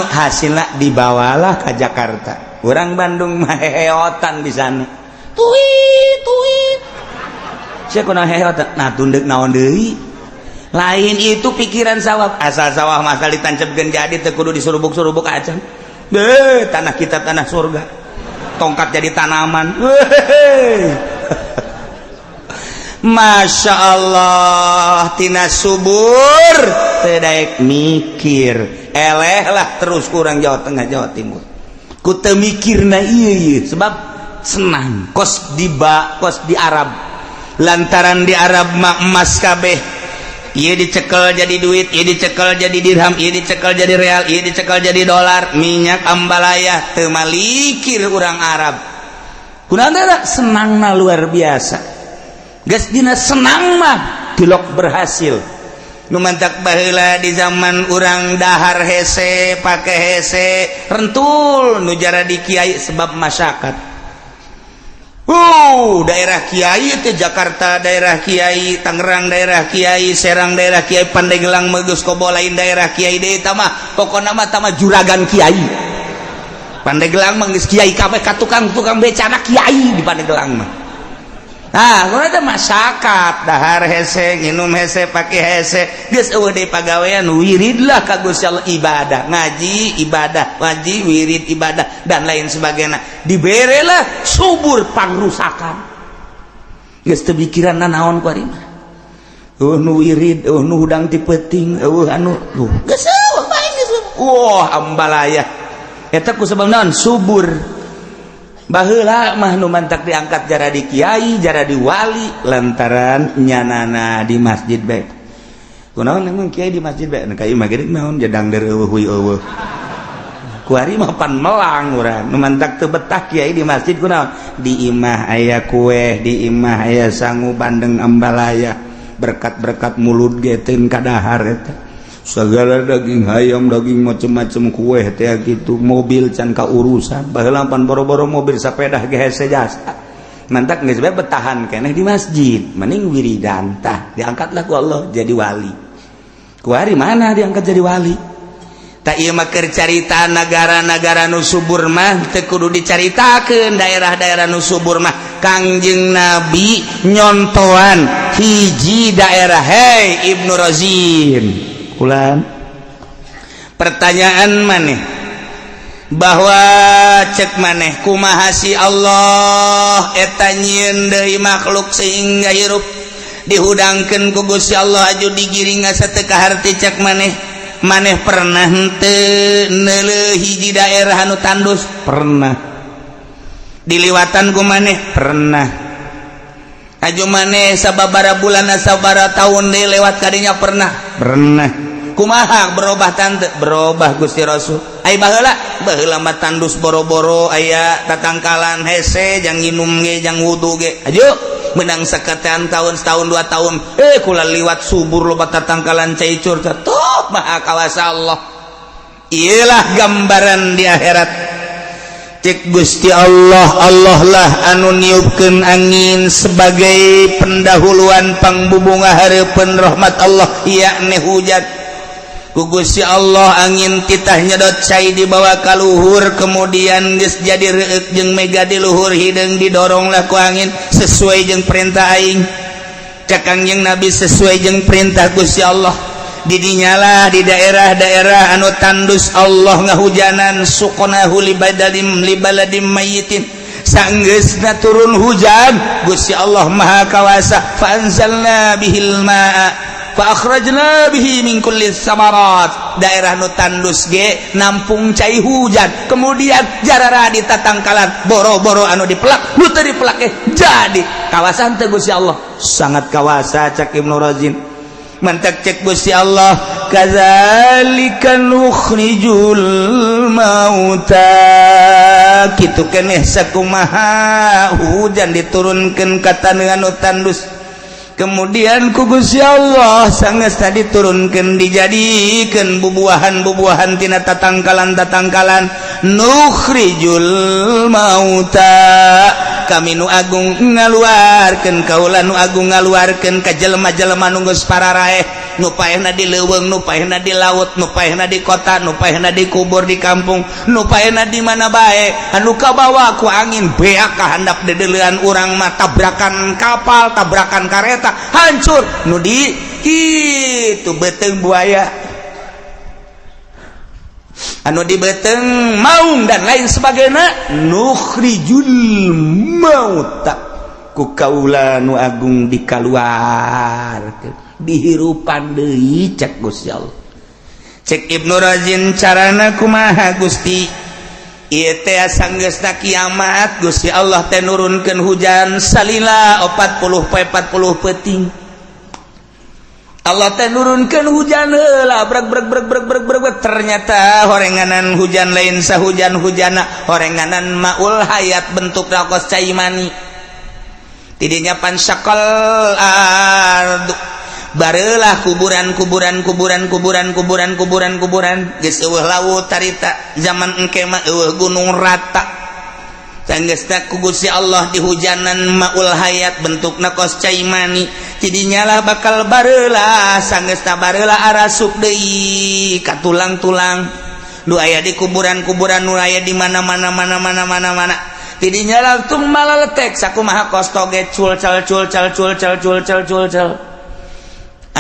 hasilna dibawalah ka Jakarta. Urang Bandung mah heheotan di sana. Tuit. Sia kunaon heheotan? Nah, tunduk naon deui? Lain itu pikiran sawah asal sawah masal ditancapkeun jadi teu kudu disurubuk-surubuk acan. Tanah kita tanah surga. Tongkat jadi tanaman. Masya Allah tina subur teu daek mikir. Eleh lah terus kurang Jawa Tengah Jawa Timur. Ku teu mikirna ieu sebab senang kos di Arab. Lantaran di Arab mah emas kabeh. Iya dicekel jadi duit, iya dicekel jadi dirham, iya dicekel jadi real, iya dicekel jadi dolar, minyak ambalaya, teu malikir urang Arab. Kunaon teh senangna luar biasa. Geus dina senang mah tilok berhasil. Nu mantak baheula di zaman urang dahar hese, pake hese, rentul nu jara di kiai sebab masyarakat. Daerah Kiai itu Jakarta daerah Kiai, Tangerang daerah Kiai, Serang daerah Kiai, Pandeglang Megus Kobo lain daerah Kiai deui tah mah pokona mah tah juragan Kiai. Pandeglang mah geus Kiai kabeh ka tukang-tukang becana Kiai di Pandeglang mah. Nah, kunaon teh masyarakat dahar hese, nginum hese, pake hese, geus eueuh deui pagawean wiridlah ka Gusti Allah ibadah, ngaji ibadah, ngaji wirid ibadah dan lain sebagainya. Diberelah subur pangrusakan. Geus teu pikiranna naon ku ari mah. Nu wirid, nu hudang ti peuting, anu geus eueuh bae geus. Wah, ambalaya. Eta ku sabab naon? Subur. Baheula mah nu mantak diangkat jara di kiai, jara di wali lantaran nyanana di masjid bae. Kunaon emang kiai di masjid bae? Ka ieu mah geuning naon jadang deur eueuh. Ku ari mah pan melang urang. Nu mantak teu betah kiai di masjid kunaon? Di imah aya kue, di imah aya sangu bandeng ambalaya. Berkat-berkat mulut ge teu kadahar eta. Segala daging hayam, daging macam-macam kue teh gitu, mobil can ka urusan. Baheula pan boro-boro mobil sepeda ge hese jasa. Mantak geus bae betahan keneh di masjid, mending wiridan tah diangkatlah ku Allah jadi wali. Ku ari mana diangkat jadi wali? Tak ieu mah keur carita negara-negara nu subur mah teu kudu dicaritakeun daerah-daerah nu subur mah. Kangjeng Nabi nyontoan hiji daerah. Hei Ibnu Razin. Ulan pertanyaan maneh bahwa cek maneh kumaha si Allah eta nyieun deui makhluk sehingga hirup dihudangkeun ku Gusti Allah aju digiringa sateu kaharti cek maneh pernah henteu neuleuh hiji daerah anu tandus? Pernah. Diliwatan ku maneh? Pernah. Aju maneh sababaraha bulan sababaraha taun deui lewat kadinya? Pernah. Kumaha berubah tante? Berubah Gusti Rasul. Ai baheula mah tandus boro-boro aya tatangkalan hese jang nginum ge jang wudu ge. Aju menang saketean tahun setahun 2 tahun kula liwat subur loba tatangkalan caicur tuh maha kawasa Allah. Iyalah gambaran di akhirat. Cek Gusti Allah, Allah lah anu niupkeun angin sebagai pendahuluan pangbubunga hareupeun rahmat Allah yakni hujan. Gugus ya Allah angin titah nyedot cai dibawa ka luhur kemudian geus jadi reueuk jeung mega di luhur hideung didoronglah ku angin sesuai jeung perintah aing cak Kangjeng Nabi sesuai jeung perintah Gusti Allah didinyalah di daerah-daerah anu tandus Allah ngahujanan suqnahu libaladim mayyitin sanggeusna turun hujan Gusti Allah Maha Kawasa fa anzalna bihil ma'a fa akhrajna bihi min kulli samarat daerah nu tandus ge nampung cai hujan kemudian jarara ditatangkalan boro-boro anu dipelak nu teu dipelak jadi kawasan teh Gusti Allah sangat kawasa cak Ibnu Razin mantak cek Gusti Allah kadzalika nukhrijul mauta kitu keneh sakumaha hujan diturunkeun ka taneuh anu tandus kemudian ku Gusti Allah sanggeusna diturunkeun dijadikeun bubuahan-bubuahan tina tatangkalan-tatangkalan nukhrijul mauta kami nu agung ngaluarkeun kaula nu agung ngaluarkeun ka jelema-jelema nu geus pararaeh nu paehna di leuweung nu paehna di laut nu paehna di kota nu paehna di kubur di kampung nu paehna di mana bae anu kabawa ku angin beak ka handap dedeleuan urang mah tabrakan kapal tabrakan kareta hancur nu di kitu beuteung buaya anu di beuteung maung dan lain sebagainya nukhrijul mauta ku kaula nu agung dikaluarkeun dihirupan deui cek Gusti Allah cek Ibnu Razin carana kumaha Gusti ieu teh sanggeusna kiamat Gusti Allah teh nurunkeun hujan salila 40 peuting Allah teh nurunkeun hujan heula breg ternyata horenganan hujan lain sahujan-hujana horenganan maul hayat bentuk rakos cai mani tidinya pansakal ardu barelah kuburan geus eueuh laut tarita zaman engke mah eueuh gunung rata sanggeusna ku Gusti Allah di hujanan maul hayat bentukna kos cai mani tidinya lah bakal bareula sanggeusna bareula arasup deui ka tulang-tulang nu aya di kuburan-kuburan nu aya di mana-mana tidinya langsung malaletek sakumaha kos toge culcal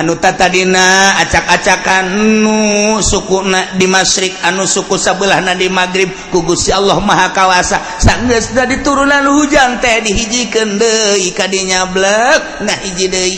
anu tadina acak-acakan nu sukuna di masyrik anu suku sabelahna di magrib ku Gusti Allah Maha Kawasa sanggeusna diturunan hujan teh dihijikeun deui ka dinya blek nah hiji deui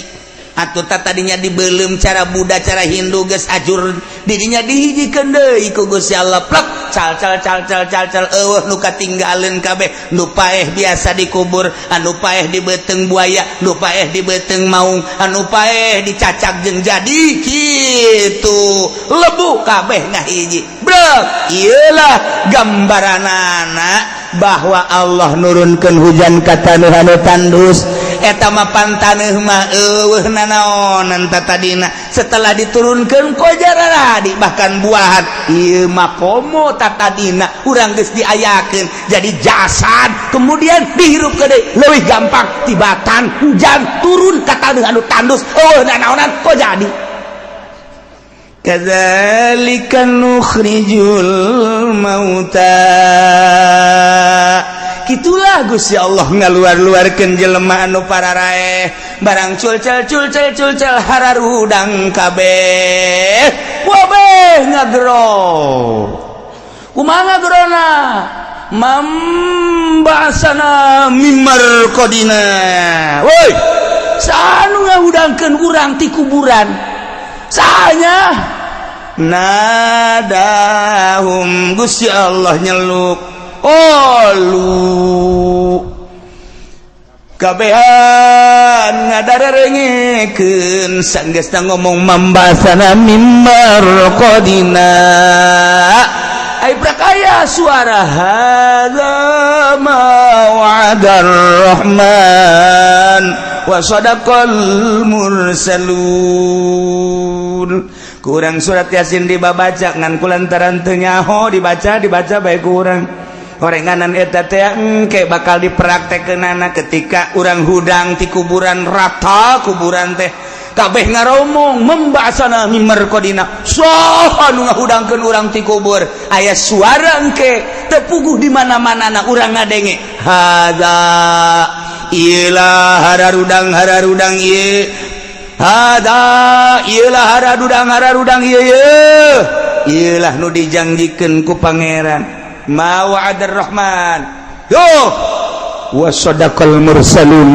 atuh tadinya dibeulem cara Buddha cara Hindu geus ajur dirinya dihijikeun deui ku Gusti Allah plek cal eueuh nu katinggaleun kabeh nu paeh biasa dikubur anu paeh di beuteung buaya nu paeh di beuteung maung anu paeh dicacak jeung jadi kitu lebu kabeh ngahiji brek ieulah gambaranana bahwa Allah nurunkeun hujan ka taneuh anu tandus eta mah pantaneuh mah eueuh nanaonan tadina setelah diturunkeun ku jararadi bahkan buahan ieu mah komo tadina urang geus diayakeun jadi jasad kemudian dihirup ke deui leuwih gampang tibatan hujan turun ka taneuh anu tandus eueuh nanaonan ku jadi kadzalika nukhrijul mauta kitulah Gusti Allah ngaluar-luarkeun jelema anu pararaeh barang culcel hararudang kabeh wabeh ngagro kumaha ngagrona mambasana mimar kodina woi saanu ngahudangkeun urang ti kuburan sahanya nadahum Gusti Allah nyeluk olu kabehan ngadarengekeun sanggeusna ngomong mambasana mimbar qadina ai prakaya suara hadza ma wa'adar rahman wa sadaqal mursalun kurang surat Yasin dibaca ngan kulantaran teu nyaho dibaca bae kurang horenganan eta teh engke bakal dipraktekeunana ketika urang hudang ti kuburan rata kuburan teh kabeh ngaromong membasana mimmer kodina soh anu ngahudangkeun urang ti kubur aya suara engke tepuguh di mana-mana na urang ngadenge hada ilah hararudang ieu hada ilah hararudang ieu ilah nu dijanjikeun ku pangeran ma wa'adar rahman yo wa sadaqal mursalun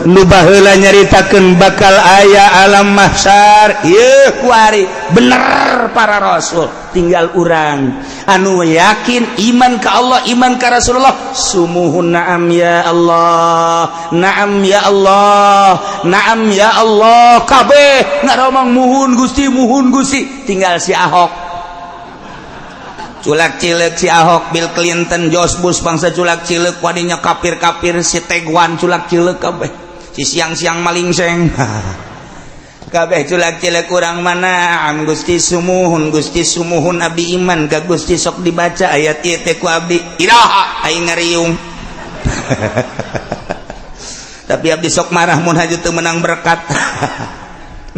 nu baheula nyaritakeun bakal aya alam mahsyar ieu kuari bener para rasul tinggal urang anu yakin iman ka Allah iman ka Rasulullah sumuhun na'am ya Allah na'am ya Allah na'am ya Allah kabeh ngaromong muhun Gusti tinggal si Ahok culak cileuk si Ahok, Bill Clinton, George Bush bangsa culak cileuk wadinya kafir-kafir si Tegwan culak cileuk kabeh si siang-siang malingseng kabeh culak cileuk urang mana am Gusti sumuhun abdi iman ka Gusti sok dibaca ayat ieu teh ku abdi iraha aing ngariung tapi abdi sok marah mun haju teu menang berkat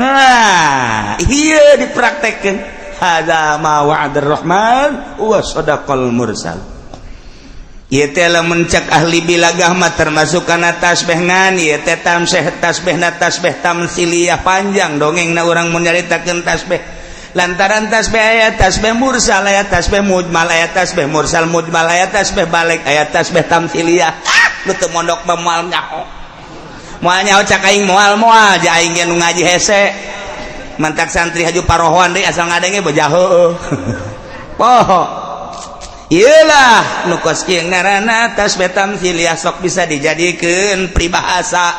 nah ieu dipraktekkeun hada ma wa'adar rahman wa sadaqal mursal ieu teh lamun cek ahli bilagah mah termasuk kana tasbih ngan ieu teh tasbihna tasbih tamtsiliyah panjang dongengna urang mun nyaritakeun tasbih lantaran tasbih aya tasbih mursal aya tasbih mujmal aya tasbih mursal mujmal aya tasbih balik aya tasbih tamtsiliyah lu teu mondok moal nyaho moal nyaho cak aing moal ja aing nu ngaji hese mantak santri haju parohoan deh asal ngadenge boja heueuh poho ieulah nu kos kieu ngaranna tasbih tamtsiliyah sok bisa dijadikeun pribahasa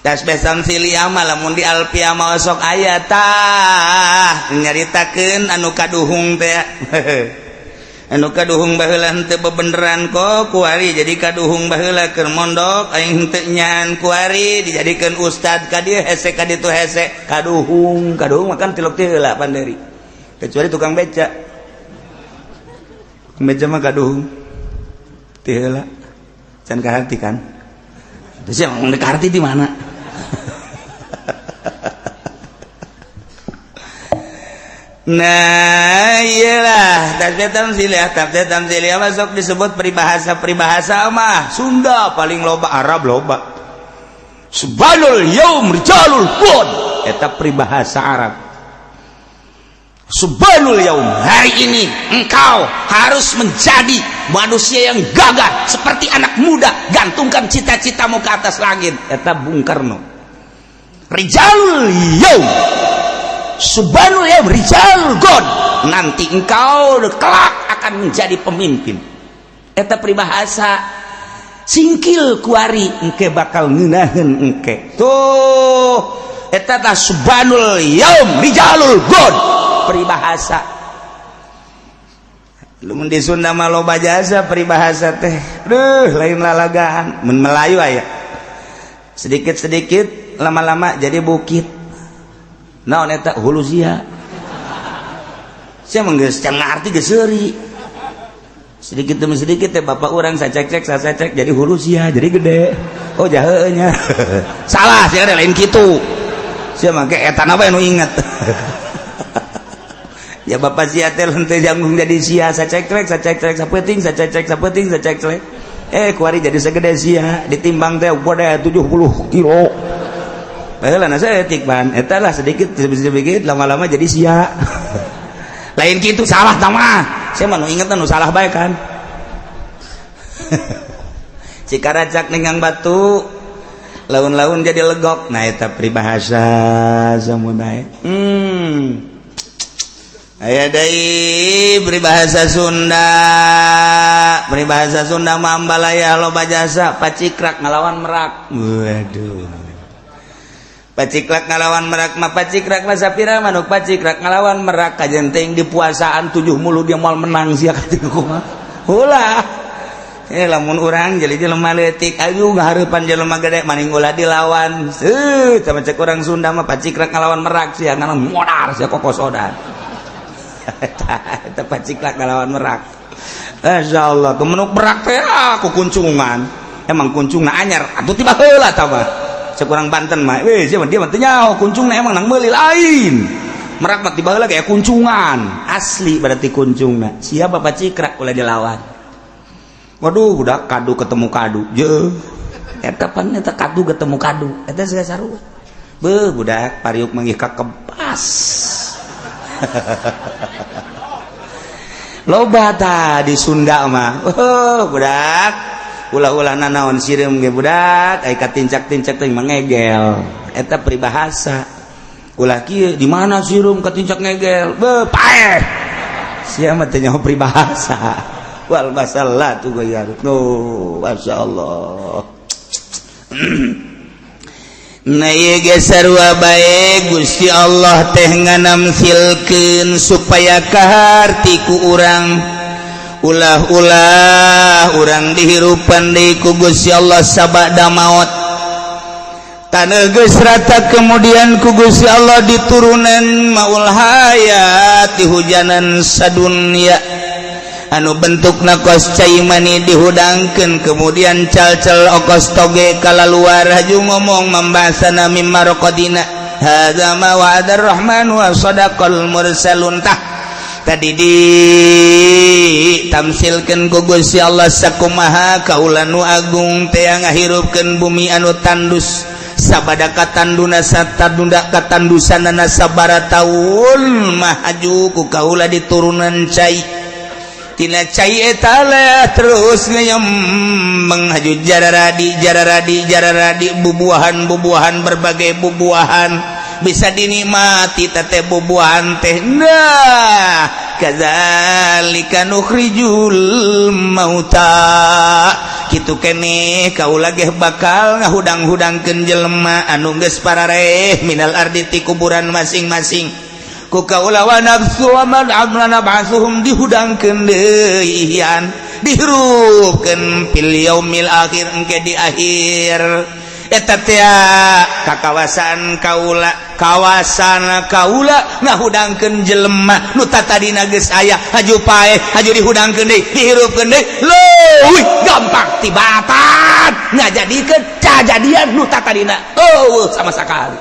tasbih tamtsiliyah mah lamun di alfiah mah sok aya tah nyaritakeun anu kaduhung teh anu kaduhung baheula henteu bebeneran kok kuari jadi kaduhung baheula keur mondok aing henteu nyan kuari dijadikeun ustad ka dieu hese ka ditu hese kaduhung makan tilok teh heula panderi kecuali tukang beca mah kaduhung teh heula can kaharti kan terus yang kaharti di mana nah iyalah tasbih tamtsiliyah masuk disebut peribahasa mah Sunda paling loba Arab loba subhanul yaum rijalul qud eta peribahasa Arab subhanul yaum hari ini engkau harus menjadi manusia yang gagah seperti anak muda gantungkan cita-citamu ke atas langit eta Bung Karno rijalul yaum subhanul ya rijal god nanti engkau kelak akan menjadi pemimpin eta peribahasa singkil kuari engke bakal ngeunaheun engke tuh eta tah subhanul yaum rijalul god peribahasa lumun di Sunda mah loba jasa peribahasa teh lain lalagaan mun Melayu aya sedikit-sedikit lama-lama jadi bukit naon eta hulu sia sia mah geus can ngarti geus seuri sedikit demi sedikit teh bapak urang sacek jadi hulu sia jadi gede oh jaheuh nya salah sia ada lain kitu sia mah ge eta na bae nu inget ya bapak sia teh henteu janggung jadi sia sacek sapeting kuari jadi segede sia ditimbang teh bode 70 kilo baheula na saeutik ban eta lah sedikit lama-lama jadi sia lain kitu salah tah mah sia mah nu ingetna nu salah bae kan cikaracak ninggang batu laun-laun jadi legok nah eta peribahasa samudaya aya deui peribahasa Sunda mah ambalaya loba jasa pacikrak ngalawan merak waduh pacikrak ngalawan merak mah pacikrak mah sapira manuk pacikrak ngalawan merak kajenteng di puasaan 7 mulu dia moal menang sia katilu kumaha ulah lamun urang jadi jelema leutik ayu ngahareupan jelema gede maning ulah dilawan sama cek urang Sunda mah pacikrak ngalawan merak sia ngana modar sia kokosodan eta pacikrak ngalawan merak insyaallah kemenuk merak teh kukuncungan emang kuncungna anyar atuh tiba heula tah mah sekurang Banten mah dia mah teu nyaho kuncungna emang nang meuli lain merak mah tiba heula kayak kuncungan asli berarti kuncungna sia Bapak Cikra ulah dilawan waduh udah kadu ketemu kadu je eta pan eta kadu ketemu kadu eta sarua beuh budak pariuk manggih ka kepas loba tah di Sunda mah budak ulah-ulah nanaon sireum ge budak ai katincak-tincak teh mangegel eta peribahasa ulah kieu di mana sireum katincak ngegel beuh paeh sia mah teh nyaho peribahasa wal masallatu gayarut no masyaallah na ieu ge sarua bae Gusti Allah teh nganamsilkeun supaya kaharti ku urang ulah-ulah urang dihirupan deui ku Gusti Allah sabada maot taneuh geus rata kemudian ku Gusti Allah diturunan maul hayat dihujanan sadunya anu bentukna kos cai mani dihudangkeun kemudian cal-cal okos toge kala luar haju ngomong membahasana mimma raqadina hadza ma wa'adar rahman wa sadaqal mursalun tah tadi di tamsilkeun ku Gusti Allah sakumaha kaula nu agung teh ngahirupkeun bumi anu tandus sabada katanduna satadunda katandusanana sabara taun mah haju ku kaula diturunan cai tina cai eta terus ngeyembeng haju jararadi bubuahan berbagai bubuahan bisa dinikmati teh bubuahan teh nah kadzalika nukhrijul mauta kitu keneh kaula ge bakal ngahudang-hudangkeun jelema anu geus parareh minal ardi ti kuburan masing-masing ku kaula wa nafsu wa man amrana ba'suhum dihudangkeun deui hian dihirupkeun fil yaumil akhir engke di akhir eta teh kakawasan kaula ngahudangkeun jelema nu tadina geus aya haju paeh haju dihudangkeun deui dihirupkeun deui leuwih gampang tibatan ngajadikeun kajadian nu tadina sama sakali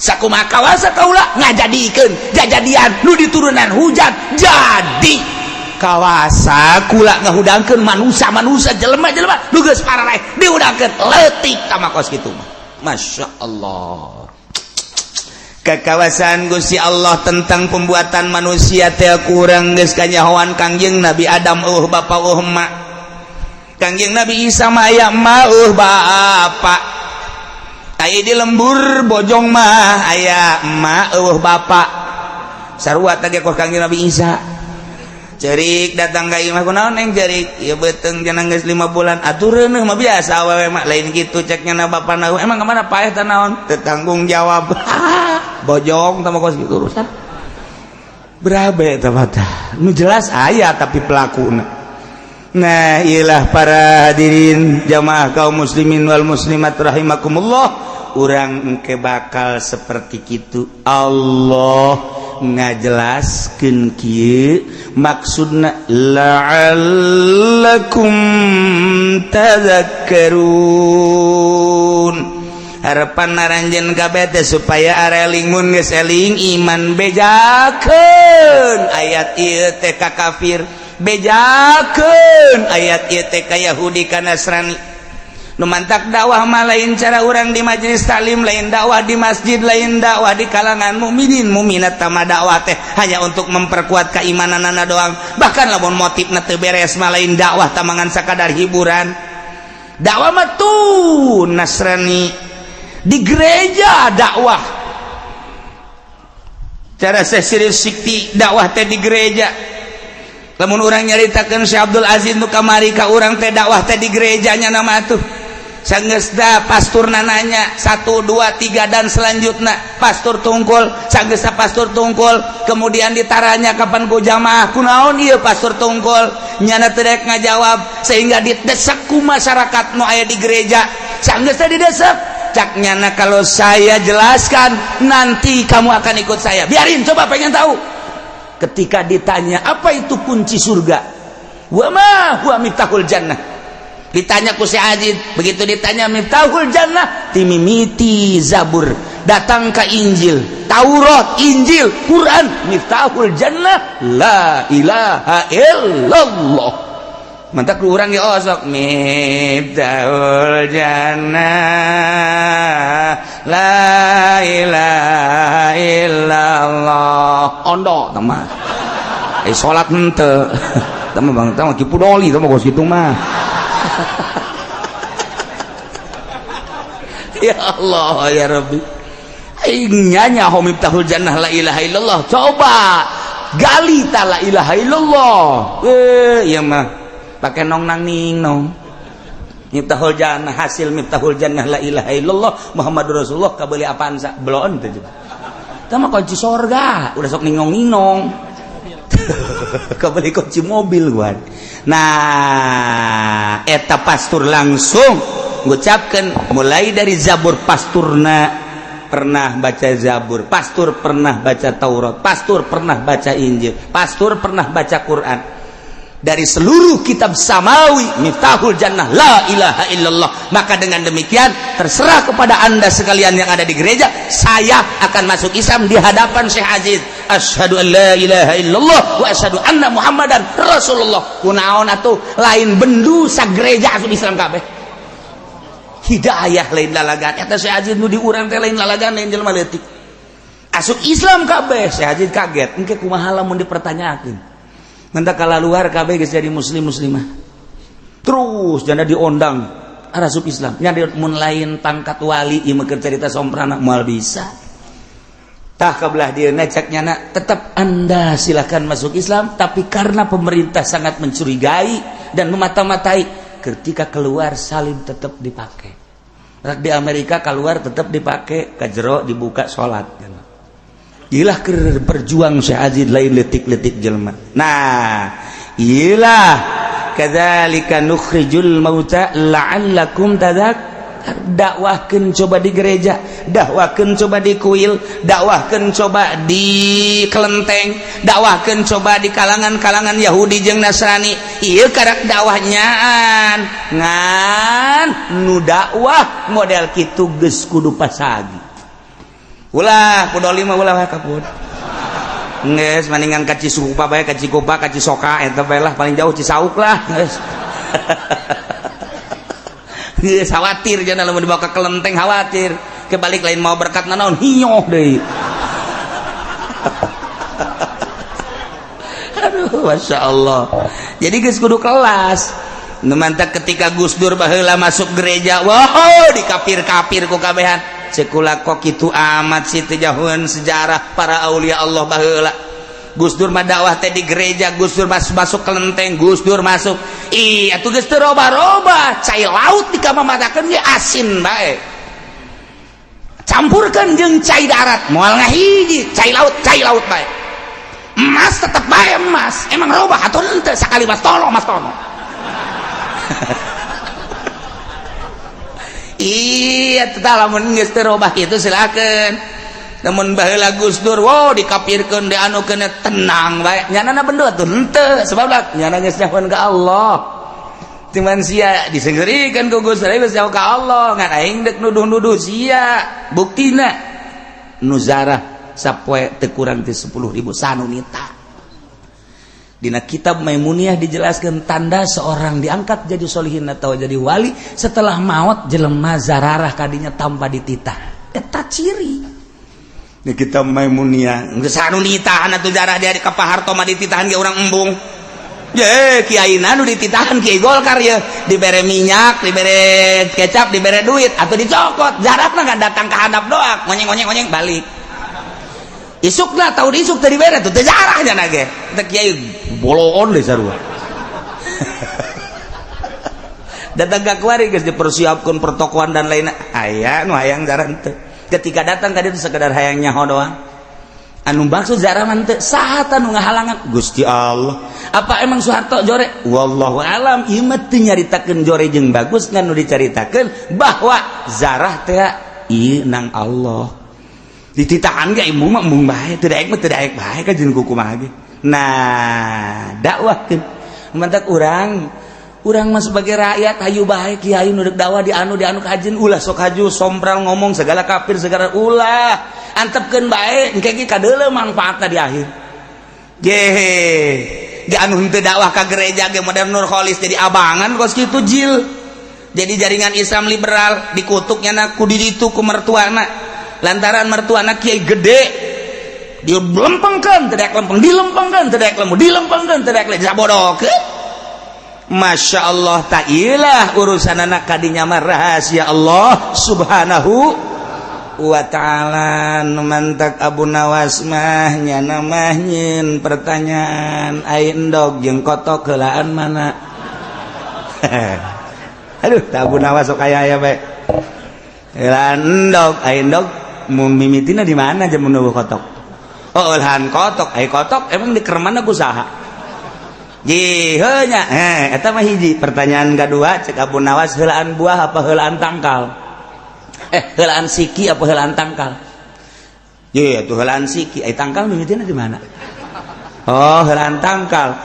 sakumaha kawasa kaula ngajadikeun jajadian nu diturunan hujan jadi kawasa kula ngahudangkeun manusia jelema-jelema nu geus parareh dihudangkeun leutik ka makos kitu mah masyaallah kekawasan Gusti Allah tentang pembuatan manusia teh kurang geus kanyahoan Kangjeng Nabi Adam bapa emak Kangjeng Nabi Isa mah aya emak bapak aya di lembur bojong mah aya emak bapak sarua tadi kos Kangjeng Nabi Isa cerik datang ka imah kunaon neng cerik ieu beuteung cenah geus 5 bulan atureun mah biasa awewe mah lain kitu ceknya na bapana emang ka mana paeh teh naon teu tanggung jawab bojong tah kos kitu urusan berabe tah mah nu jelas aya tapi pelakuna. Nah iyalah para hadirin jamaah kaum muslimin wal muslimat rahimakumullah urang engke bakal seperti kitu Allah ngajelaskeun kieu maksudna la'allakum tadzakkarun harapan naranjeun kabeh teh supaya areling mun geus eling iman bejakeun ayat ieu teh ka kafir bejakeun ayat ieu teh ka Yahudi ka Nasrani nu mantak dakwah mah lain cara urang di majelis taklim lain dakwah di masjid lain dakwah di kalangan mukminin mukminat tama dakwah teh hanya untuk memperkuat keimananana doang bahkan lamun motifna teu beres mah lain dakwah tamangan sakadar hiburan dakwah mah tuh Nasrani di gereja dakwah cara sesiri sikti dakwah teh di gereja lamun urang nyaritakeun Syekh Abdul Aziz nu kamari ka urang teh dakwah teh di gerejanya nama atuh sanggeus da pasturna nanya 1 2 3 dan selanjutnya pastur tungkul sanggeus pastur tungkul kemudian ditaranya kapan ku jamaah kunaon ieu pastur tungkul nyana teu daek ngajawab sehingga didesak ku masyarakat nu aya di gereja sanggeus teh didesak cak nyana kalau saya jelaskan nanti kamu akan ikut saya biarin coba pengen tahu ketika ditanya apa itu kunci surga wa ma huwa miftahul jannah Ditanya ku si Ajid, begitu ditanya Miftahul Jannah, timimiti Zabur, datang ke Injil, Taurat, Injil, Quran, Miftahul Jannah, la ilaha illallah. Mantap urang ya osok Miftahul Jannah, la ilaha illallah. Ondo teman. Salat henteu. Teman bang, teman kipu doli teman kos kitu mah. Ya Allah ya Rabbi, nyanya Miftahul Jannah la ilaha illallah. Coba gali ta la ilaha illallah. Iya mah pakai nong nang ning nong. Miftahul Jannah, hasil Miftahul Jannah la ilaha illallah Muhammadur Rasulullah kabeli apaan sa? Belon teh juga. Tama kunci sorga, udah sok ningong-ningong. Kabeli kunci mobil gua. Nah, eta pastur langsung ngucapkeun mulai dari Zabur, pasturna pernah baca Zabur, pastur pernah baca Taurat, pastur pernah baca Injil, pastur pernah baca Quran. Dari seluruh kitab samawi Miftahul Jannah la ilaha illallah. Maka dengan demikian terserah kepada anda sekalian yang ada di gereja, saya akan masuk Islam di hadapan Syekh Ajid. Asyhadu an la ilaha illallah wa asyhadu anna Muhammadan Rasulullah. Kunaon atuh lain bendu sa gereja asup Islam kabeh. Hidayah lain lalagan. Eta Syekh Ajid nu di urang teh lain lalagan lain jelema leutik. Asup Islam kabeh. Syekh Ajid kaget. Engke kumaha lamun dipertanyakeun. Mentak kala luar kabeh geus jadi muslim muslimah. Terus jana diondang arasup Islam. Nya mun lain pangkat wali ieu mah cerita somprana moal bisa. Tah kabelah dieu cek nyana tetap anda silakan masuk Islam, tapi karena pemerintah sangat mencurigai dan memata-matai, ketika keluar salib tetap dipakai. Di Amerika keluar tetap dipakai, ka jero dibuka salat. Ilah berjuang Syekh Ajid lain letik-letik jelema. Nah, ilah kadzalika nukhrijul mauta la'allakum dakwahkeun coba di gereja, dakwahkeun coba di kuil, dakwahkeun coba di kelenteng, dakwahkeun coba di kalangan-kalangan Yahudi jeung Nasrani. Ieu karak dakwahnya ngan nu dakwah model kitu geus kudu pasagi. Ulah kudoli mah ulah kaput. Geus maningan ka Cisupa bae, ka Cikopa, ka Cisoka eta bae lah paling jauh Cisauk lah geus. Geus khawatir jangan lamun dibawa ka kelenteng khawatir. Kebalik lain mau berkat naon hinyoh deui. Aduh masyaallah. Jadi geus kudu kelas. Nu mantap ketika Gus Dur baheula masuk gereja, wah dikapir-kapir ku kabehan. Sekula kok kitu amat sih teh jauhan sejarah para aulia Allah baheula. Gus Dur mah dakwah teh di gereja, Gus Dur masuk kelenteng, Gus Dur masuk. Ih, atuh geus teu roba-roba, cai laut dikamamatakeun ge asin bae. Campurkeun jeung cai darat, moal ngahiji, cai laut bae. Emas tetep bae emas. Emang roba atuh henteu sakali mas tolong. Iya tetap lamun geus teu robah kitu silakeun. Namun baheula Gus Dur wow dikapirkeun dianukeun tenang bae. Nyanana bendo atuh henteu sebab lah nyana geus nyahun ka Allah. Cuman sia disengerikeun ku Gus Dur geus nyahun ka Allah, ngan aing deuk nuduh-nuduh sia. Buktina nu zarah sapoe teu kurang ti 10.000 sanunita. Dina kitab Maimuniyah dijelaskan tanda seorang diangkat jadi solihin atau jadi wali setelah maut jelema zararah kadinya tanpa dititah. Eta ciri. Di kitab Maimuniyah geus anu nitahan atuh zarah dia ka paharto mah dititahan ge urang embung. Ye kiaina nu dititahan Kiai Golkar ye dibere minyak, dibere kecap, dibere duit atau dicokot. Zarahna enggak datang ke hadap doang, ngonyeng balik. Isukna tahu diisuk tadi bere tuh tejarahnya nage kita kiai boloon deh sarua. Datang ke kuari guys dipersiapkan pertokoan dan lainnya aya nu hayang zarah teu. Ketika datang ka dieu sekedar hayang nyaho doang. Anu maksud zarah mah teu saha nu ngahalangan Gusti Allah. Apa emang Soeharto jore? Wallahu alam ieu mah teu nyaritakeun jore jeung bagus ngan nu dicaritakeun bahwa zarah teh ieu nang Allah. Dititahan ge embung mah embung bae, teu daek mah teu daek bae ka jeung kumaha ge. Nah, dakwahkeun. Mantak urang urang mah sebagai rakyat hayu bae kiai nu deuk dakwah di anu kajen ulah sok haju sombral ngomong segala kafir segala ulah antepkeun bae engke ge kadeuleu manfaatna di akhir ge anu henteu dakwah ka gereja ge modern Nur Kholis jadi abangan kos kitu jil jadi jaringan Islam liberal dikutuknya na ku di ditu ku mertuana lantaran mertuana kiai gede dilempengkeun teu daek lempeng dilempengkeun teu daek lemu dilempengkeun teu daek disabodokeun. Masya Allah ta'ilah urusan anak kadinya mah rahasia Allah subhanahu wa ta'ala. Numantak Abu Nawas mah nyana mah nyin pertanyaan ain endog jeung kotok heulaan mana. Aduh Abu Nawas sok aya aya bae heulaan endog ain endog mun mimitina di mana jeung mun kotok. Oh heulaan kotok ai kotok emang di keremana kusaha jihenya eta mah hiji. Pertanyaan kedua cek Abu Nawas heulaan buah apa heulaan tangkal heulaan siki apa heulaan tangkal ye atuh heulaan siki ai tangkal mimitina di mana oh heulaan tangkal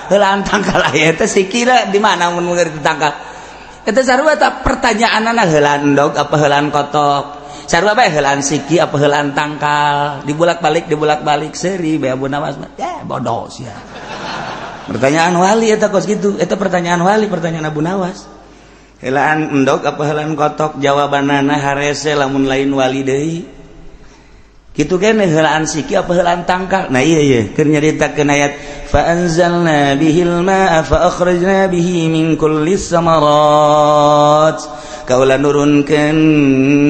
aya teh siki di mana mun ngerti tangkal eta sarua ta pertanyaanna heulaan endog apa heulaan kotok sarua bae heulaan siki apa heulaan tangkal dibulak-balik seuri bae Abu Nawas mah bodoh sia. Pertanyaan wali eta kos gitu eta pertanyaan wali pertanyaan Abu Nawas heulaan endog apa heulaan kotok jawabanana harese lamun lain wali deui kitu keneh heulaan siki apa heulaan tangkal. Nah iya keur nyaritakeun ayat fa anzalna bihil ma'a fa akhrajna bihi min kullis samarat kaula nurunkeun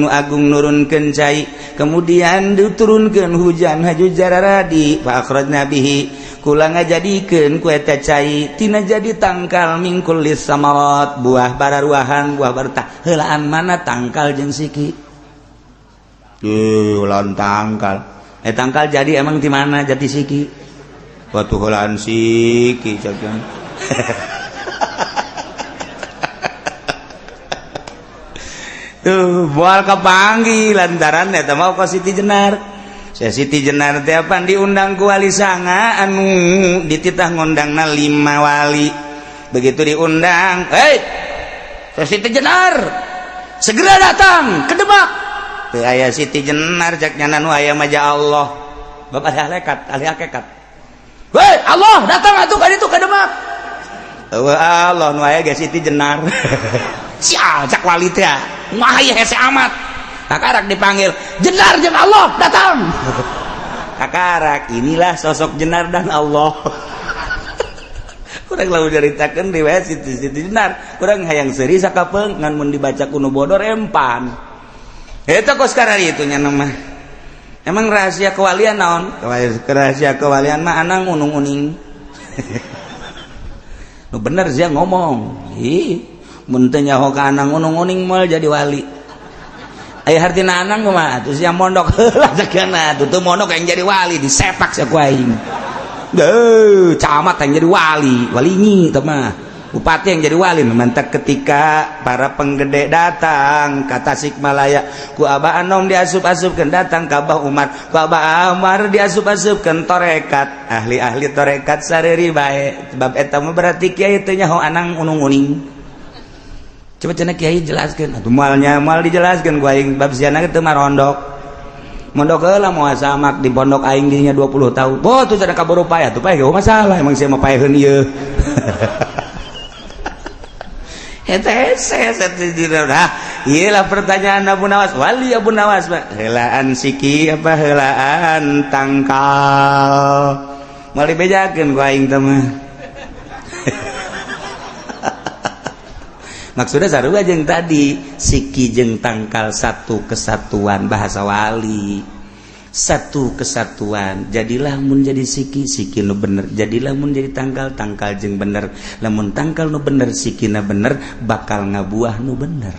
agung nurunkeun cai kemudian diturunkeun hujan haju jararadi fa akhrajna bihi kula ngajadikeun ku eta cai tina jadi tangkal mingkul lis samarat buah bararuahan buah bertah heulaan mana tangkal jeung siki heulaan tangkal tangkal jadi emang di mana jati siki waktu heulaan siki cakeun tuh moal kapanggih lantaran eta mah ka Siti Jenar. Siti Jenar teh apa diundang ku wali sanga anu dititah ngundangna 5 wali. Begitu diundang, Siti Jenar segera datang ke Demak. Teu aya Siti Jenar cek nyana nu aya mah Allah. Bab ahli hakikat. Hei Allah datang atuh ka ditu ka Demak. Allah nu aya ge Siti Jenar. Sia cak wali teh mah aya hese amat. Kakarak dipanggil Jenar jeung Allah datang. Kakarak inilah sosok Jenar dan Allah. Kurang lalu ceritakan riwayat Siti Jenar kurang hayang seuri sakapeung ngan mun dibaca kuno bodor empan eta kos karari itu nya mah emang rahasia kewalian naon rahasia kewalian mah anang unung-uning. Nu bener sia ngomong mun teu nyaho ka anang unung-uning moal jadi wali. Aya hartina anang kumaha atuh sia mondok heula sakana tuh mondok yang jadi wali disepak sia ku aing. Camat yang jadi wali nyi teh mah bupati yang jadi wali mentak ketika para penggede datang ka Tasikmalaya ku Abah Anom diasup-asupkeun datang ka Abah Umar ku Abah Umar diasup-asupkeun torekat ahli-ahli torekat sareuri bae sebab eta mah berarti kiai teh nyaho anang unung-uning. Coba cenah kiai jelaskeun atuh moal dijelaskeun ku aing bab siana teh mah mondok heula moal samak di pondok aing dinya 20 tahun. Oh tuh cenah kaburu payah tuh payah masalah emang sia mah paeheun ieu. Eta ieu lah pertanyaan Abu Nawas wali Abu Nawas mah heulaan siki apa heulaan tangkal. Moal dibejakeun ku aing teh mah. Maksudnya sarua jeung tadi siki jeung tangkal satu kesatuan bahasa wali satu kesatuan jadilah mun jadi siki nu bener jadilah mun jadi tangkal jeung bener lamun tangkal nu bener sikina bener bakal ngabuah nu bener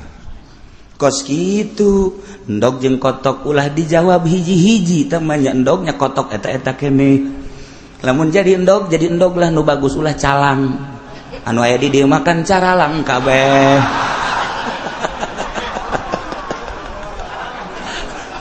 kos kitu endog jeung kotok ulah dijawab hiji-hiji teh mah endognya kotok eta keneh lamun jadi endog lah nu bagus ulah calang anu aya di dieu makan caralang kabeh.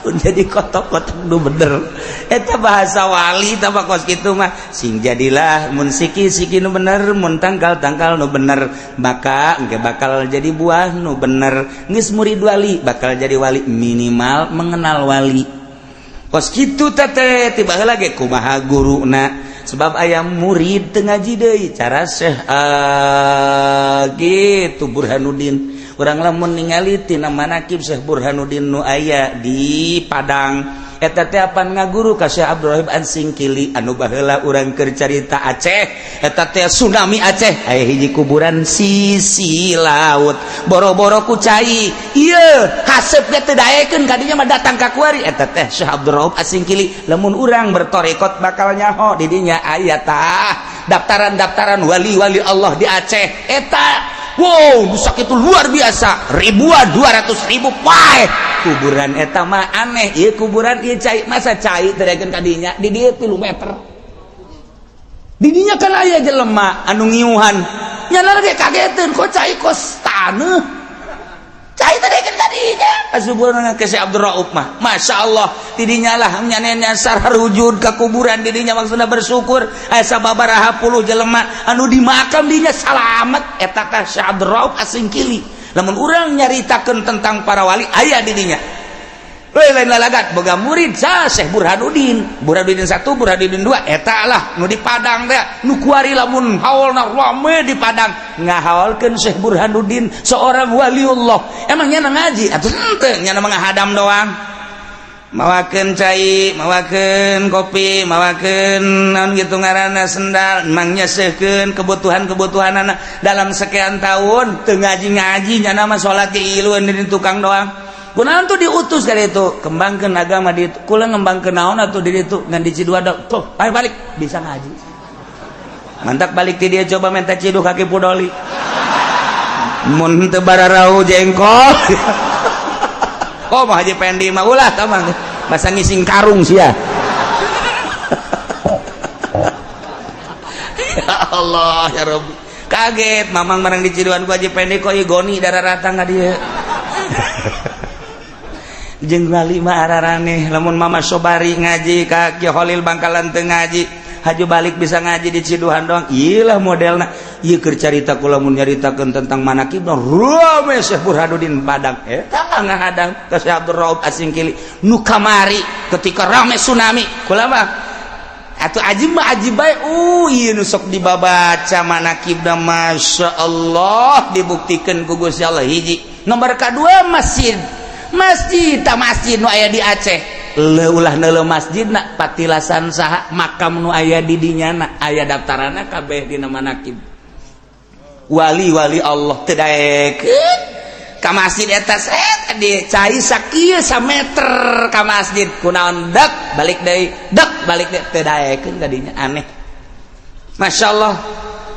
jadi kotok-kotok nu bener eta bahasa wali tambah kos kitu mah sing jadilah mun siki nu bener mun tangkal nu bener maka engke bakal jadi buah nu bener geus murid wali bakal jadi wali minimal mengenal wali kos kitu teh tiba heula ge kumaha guruna sebab aya murid teu ngaji deui cara Syekh gitu Burhanuddin urang lamun ningali tina manaqib Syekh Burhanuddin nu aya di Padang eta teh apan ngaguru ka Syekh Abdul Rahim Ansingkili anu baheula urang keur carita Aceh eta teh tsunami Aceh aya hiji kuburan sisi laut boro-boro ku cai ieu haseup ge teu daekeun kadinya mah datang ka kuari eta teh Syekh Abdul Rahim Ansingkili lamun urang bertorekot bakal nyaho di dinya aya tah daftaran-daftaran wali-wali Allah di Aceh eta wow nusak itu luar biasa ribuan 200.000 pae kuburan eta mah aneh ieu kuburan ieu cai masa cai terekeun ka dinya di dieu 3 meter di dinya kan aya jelema anu ngiuhan nyana ge kageteun kok cai kos taneuh cai terekeun ka dinya asuburan ke Syekh Abdul Rauf mah masyaallah di dinya lah nyana nyasar harujud ka kuburan di dinya maksudna bersyukur aya sababaraha puluh jelema anu di makam dinya salamet eta ka Syekh Abdul Rauf Asingkili lamun urang nyaritakeun tentang para wali aya di dinya lain lalagat boga murid sa Syekh Burhanuddin 1 Burhanuddin 2 eta lah nu di Padang teh nu kuari lamun haulna rame di Padang ngahaulkeun Syekh Burhanuddin seorang waliullah emangnya ngaji atuh henteu nya menghadam doang mawakeun cai mawakeun kopi mawakeun naon kitu ngaranna sendal emangnya seukeun kebutuhan-kebutuhanana dalam sekian tahun teu ngaji-ngaji nya mah salat ge iluan di tukang doang kunaon tuh diutus ka ditu kembangkeun agama di ditu kula ngembangkeun naon atuh di ditu ngan di Ciduada tuh ayo balik bisa ngaji mantak balik ti dia coba minta ciduk kaki pudoli mun teu bararau jengkol oh mah Haji Pendi mah ulah tah mah basa ngising karung sia ya Allah ya Rabbi kaget mamang marang di Ciduan ku Haji Pendi kok igoni dararata ka dieu jeung wali mah araraneh lamun Mama Sobari ngaji ka Ki Holil Bangkalan teu ngaji haju balik bisa ngaji di Ciduhan doang iyalah modelna ieu keur carita kula mun nyaritakeun tentang manaqib rame Syekh Burhanuddin Padang eta ngahadang ka Syekh Abdul Rauf Asingkili nu kamari ketika rame tsunami kula mah atuh ajib mah ajib bae ieu nu sok dibabaca manaqibna masyaallah dibuktikeun ku Gusti Allah hiji nomor kadua masjid nu aya di Aceh ulah neuleuh masjidna patilasan saha makam nu aya di dinyana aya daftaranna kabeh dina manaqib wali-wali Allah teu daekeun ka masjid eta set di cai sakieu sameter ka masjid kunaon dek balik deui teu daekeun ka dinya aneh masyaallah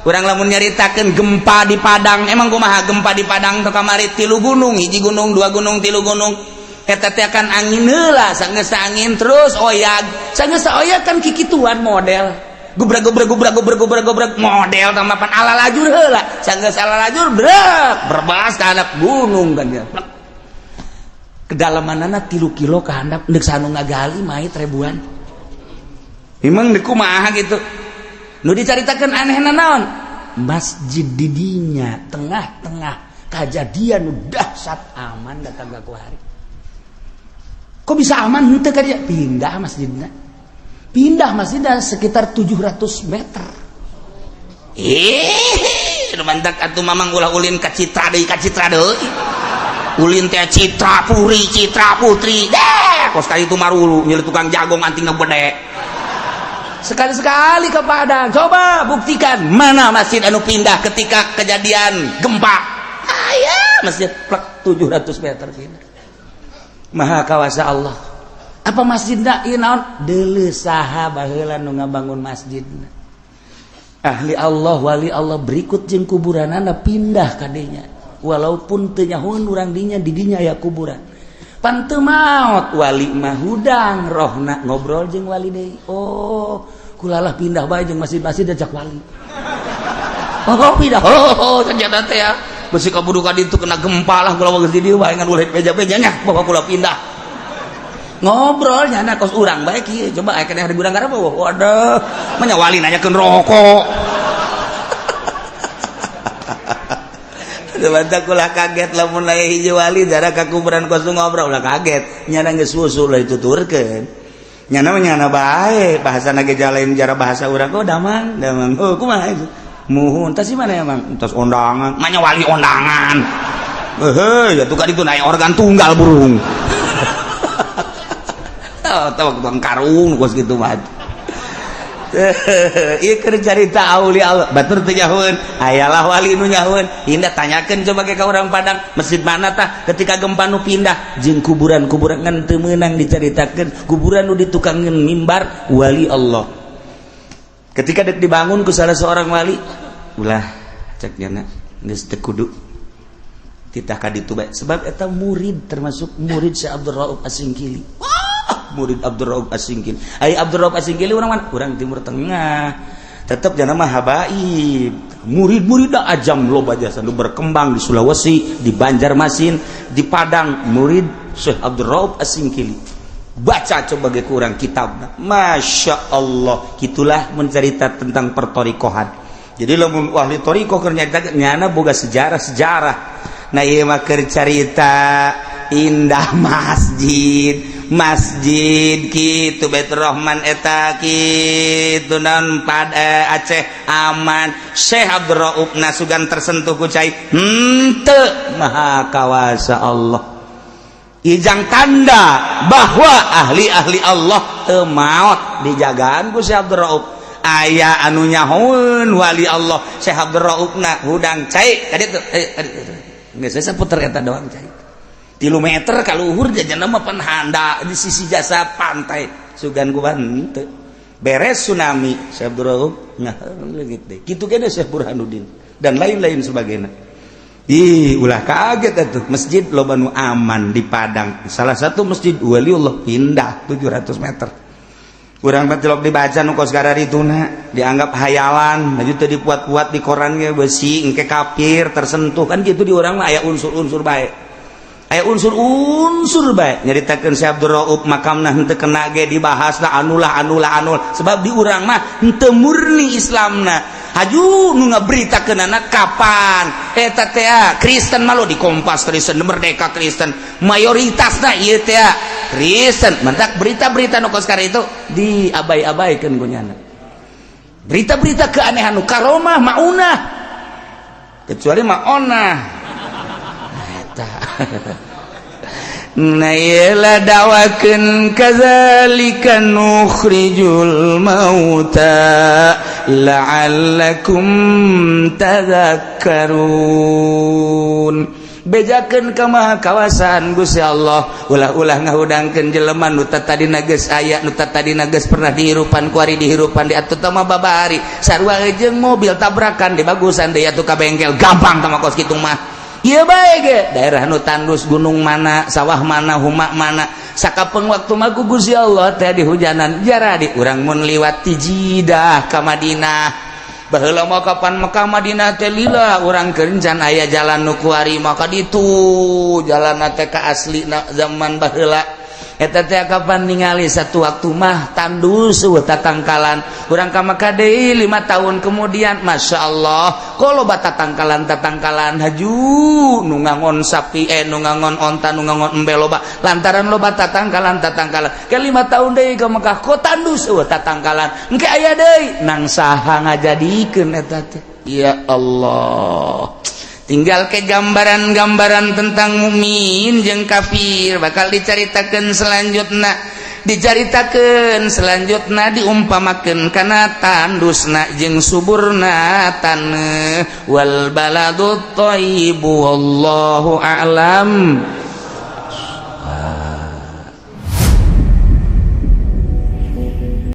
urang lamun nyaritakeun gempa di Padang emang kumaha gempa di Padang teu kamari 3 gunung hiji gunung 2 gunung 3 gunung eta teh kan angin heula sanggeus angin terus oyag sanggeus oyag kan kikituan model gubrak model tamapan ala lajur heula sanggeus ala lajur berbas ka handap gunung kan dia kedalamanana 3 kilo ka handap deuk sanu ngagali mait ribuan memang deuk kumaha gitu nu dicaritakeun anehna naon masjid di dinya tengah-tengah kajadian nu dahsyat aman datang ka kuari kok bisa aman henteu ka dia pindah masjidna sekitar 700 meter mantak atuh mamang ulah ulin ka Citra deui ulin teh Citra Putri kos ka itu marulu nyeuh tukang jagong anting gede sekali-sekali ke Padang coba buktikan mana masjid anu pindah ketika kejadian gempa masjid plek 700 meter pindah maha kawasa Allah apa masjidna ieu naon deuleu saha baheula nu ngabangun masjidna ahli Allah wali Allah berikut jeung kuburanana pindah ka dinya walaupun teu nyahoeun urang dinya di dinya aya kuburan pan teu maot wali mah hudang rohna ngobrol jeung wali deui kulalah pindah bae jeung masjid-masjid ajak wali pindah ternyata teh ya besi kabudu ka ditu kena gempa lah kula geus di dieu bae ngan ulah beja-beja nya bawa kula pindah ngobrolnya anak kos urang baik ya coba akan hari urang apa waduh menyawali nanyakan rokok Bantah kulah kaget lamun aya hiji wali jarak ka kuburan kos ngobrol ulah kaget nyana geus susul lah dituturkeun nyana bae bahasana ge jalain jara bahasa urang oh damang oh kumaha itu muhun tas di mana ya mang tas ondangan manya wali ondangan ya tukar itu naik organ tunggal burung tahu bang karung kos gitu mah ieu keur carita aulia Allah batur teu nyahoeun hayalah wali nu nyahoeun indah tanyakeun coba ke ka urang Padang masjid mana tah ketika gempa nu pindah jeung kuburan ngan teu meunang dicaritakeun kuburan nu ditukangkeun mimbar wali Allah ketika dek dibangun ku salah seorang wali ulah cek nyana geus teu kudu titah ka ditu bae sebab eta murid termasuk murid Syekh Abdul Rauf Asingkili murid Abdul Rauf Asingkili ai Abdul Rauf Asingkili urang mana urang Timur Tengah tetep jangan mah habaib murid-murid da ajam loba jasa nu berkembang di Sulawesi di Banjarmasin di Padang murid Syekh Abdul Rauf Asingkili baca coba ge kurang kitabna Masya Allah gitulah mencerita tentang pertorikohan jadi lamun ahli torikoh keur nyana boga sejarah nah ieu mah keur carita indah masjid kitu Baitur Rahman eta kitu naon Aceh aman Syekh Abdul Rauf nasugan tersentuh ku cai henteu maha kawasa Allah ijang tanda bahwa ahli-ahli Allah teu maot dijagaan ku Syekh Abdul Rauf aya anu nyahoeun wali Allah Syekh Abdul Rauf na hudang cai kaditu geus saputer eta doang cai 3 meter ka luhur jajanna mah pan handa di sisi jasa pantai sugan ku henteu beres tsunami Syekh Abdul Rauf leungit deui kitu kene Syekh Burhanuddin dan lain-lain sebagainya ulah kaget atuh masjid loba nu aman di Padang salah satu masjid waliullah pindah 700 meter urang teh tilok dibaca nu kos kararituna dianggap hayalan maju teh dipuat-puat di koran ge beusi engke kafir tersentuh kan gitu di urang mah aya unsur-unsur bae aya unsur-unsur bae nyaritakeun Syekh Abdul Rauf makamna henteu kena ge dibahasna anul sebab di urang mah henteu murni Islamna haju nu ngaberitakeunana kapan eta teh Kristen mah lo di Kompas Kristen Merdeka Kristen mayoritasna ieu teh Kristen mentak berita-berita nu kos itu diabai-abaikeun ku nyana berita-berita keanehan nu karomah maunah kecuali maonah eta na yela dawakeun kadzalika nukhrijul mauta la'allakum tadhakkarun bejakeun ka maha kawasan Gusti Allah ulah-ulah ngahudangkeun jelema nu tadi geus aya nu tadi geus pernah dihirupan ku ari dihirupan di atuh teh mah babari sarua jeung mobil tabrakan di bagusan deui atuh ka bengkel gampang tah kos kitu mah ieu bae ge daerah nu tandus gunung mana sawah mana humak mana sakapeung waktu mah ku Gusti Allah teh di hujanan jaradi urang mun liwat ti Jidah ka Madinah baheula mah kapan Mekah Madinah teh lila urang kerencan aya jalan nu kuari maka ditu jalan teh ka aslina zaman baheula eta teh kapan ningali satu waktu mah tandus tatangkalan urang ka Mekah deui 5 tahun kemudian Masya Allah koloba tatangkalan haju nu ngangon sapi nu ngangon onta nu ngangon embe loba lantaran loba tatangkalan ke 5 tahun deui ka Mekah ko tandus tatangkalan engke aya deui nang saha ngajadikeun eta teh ya Allah tinggal ke gambaran-gambaran tentang mukmin jeung kafir bakal dicaritakeun selanjutna diumpamakeun kana tandusna jeung suburna taneuh wal baladut thayyibu wallahu a'lam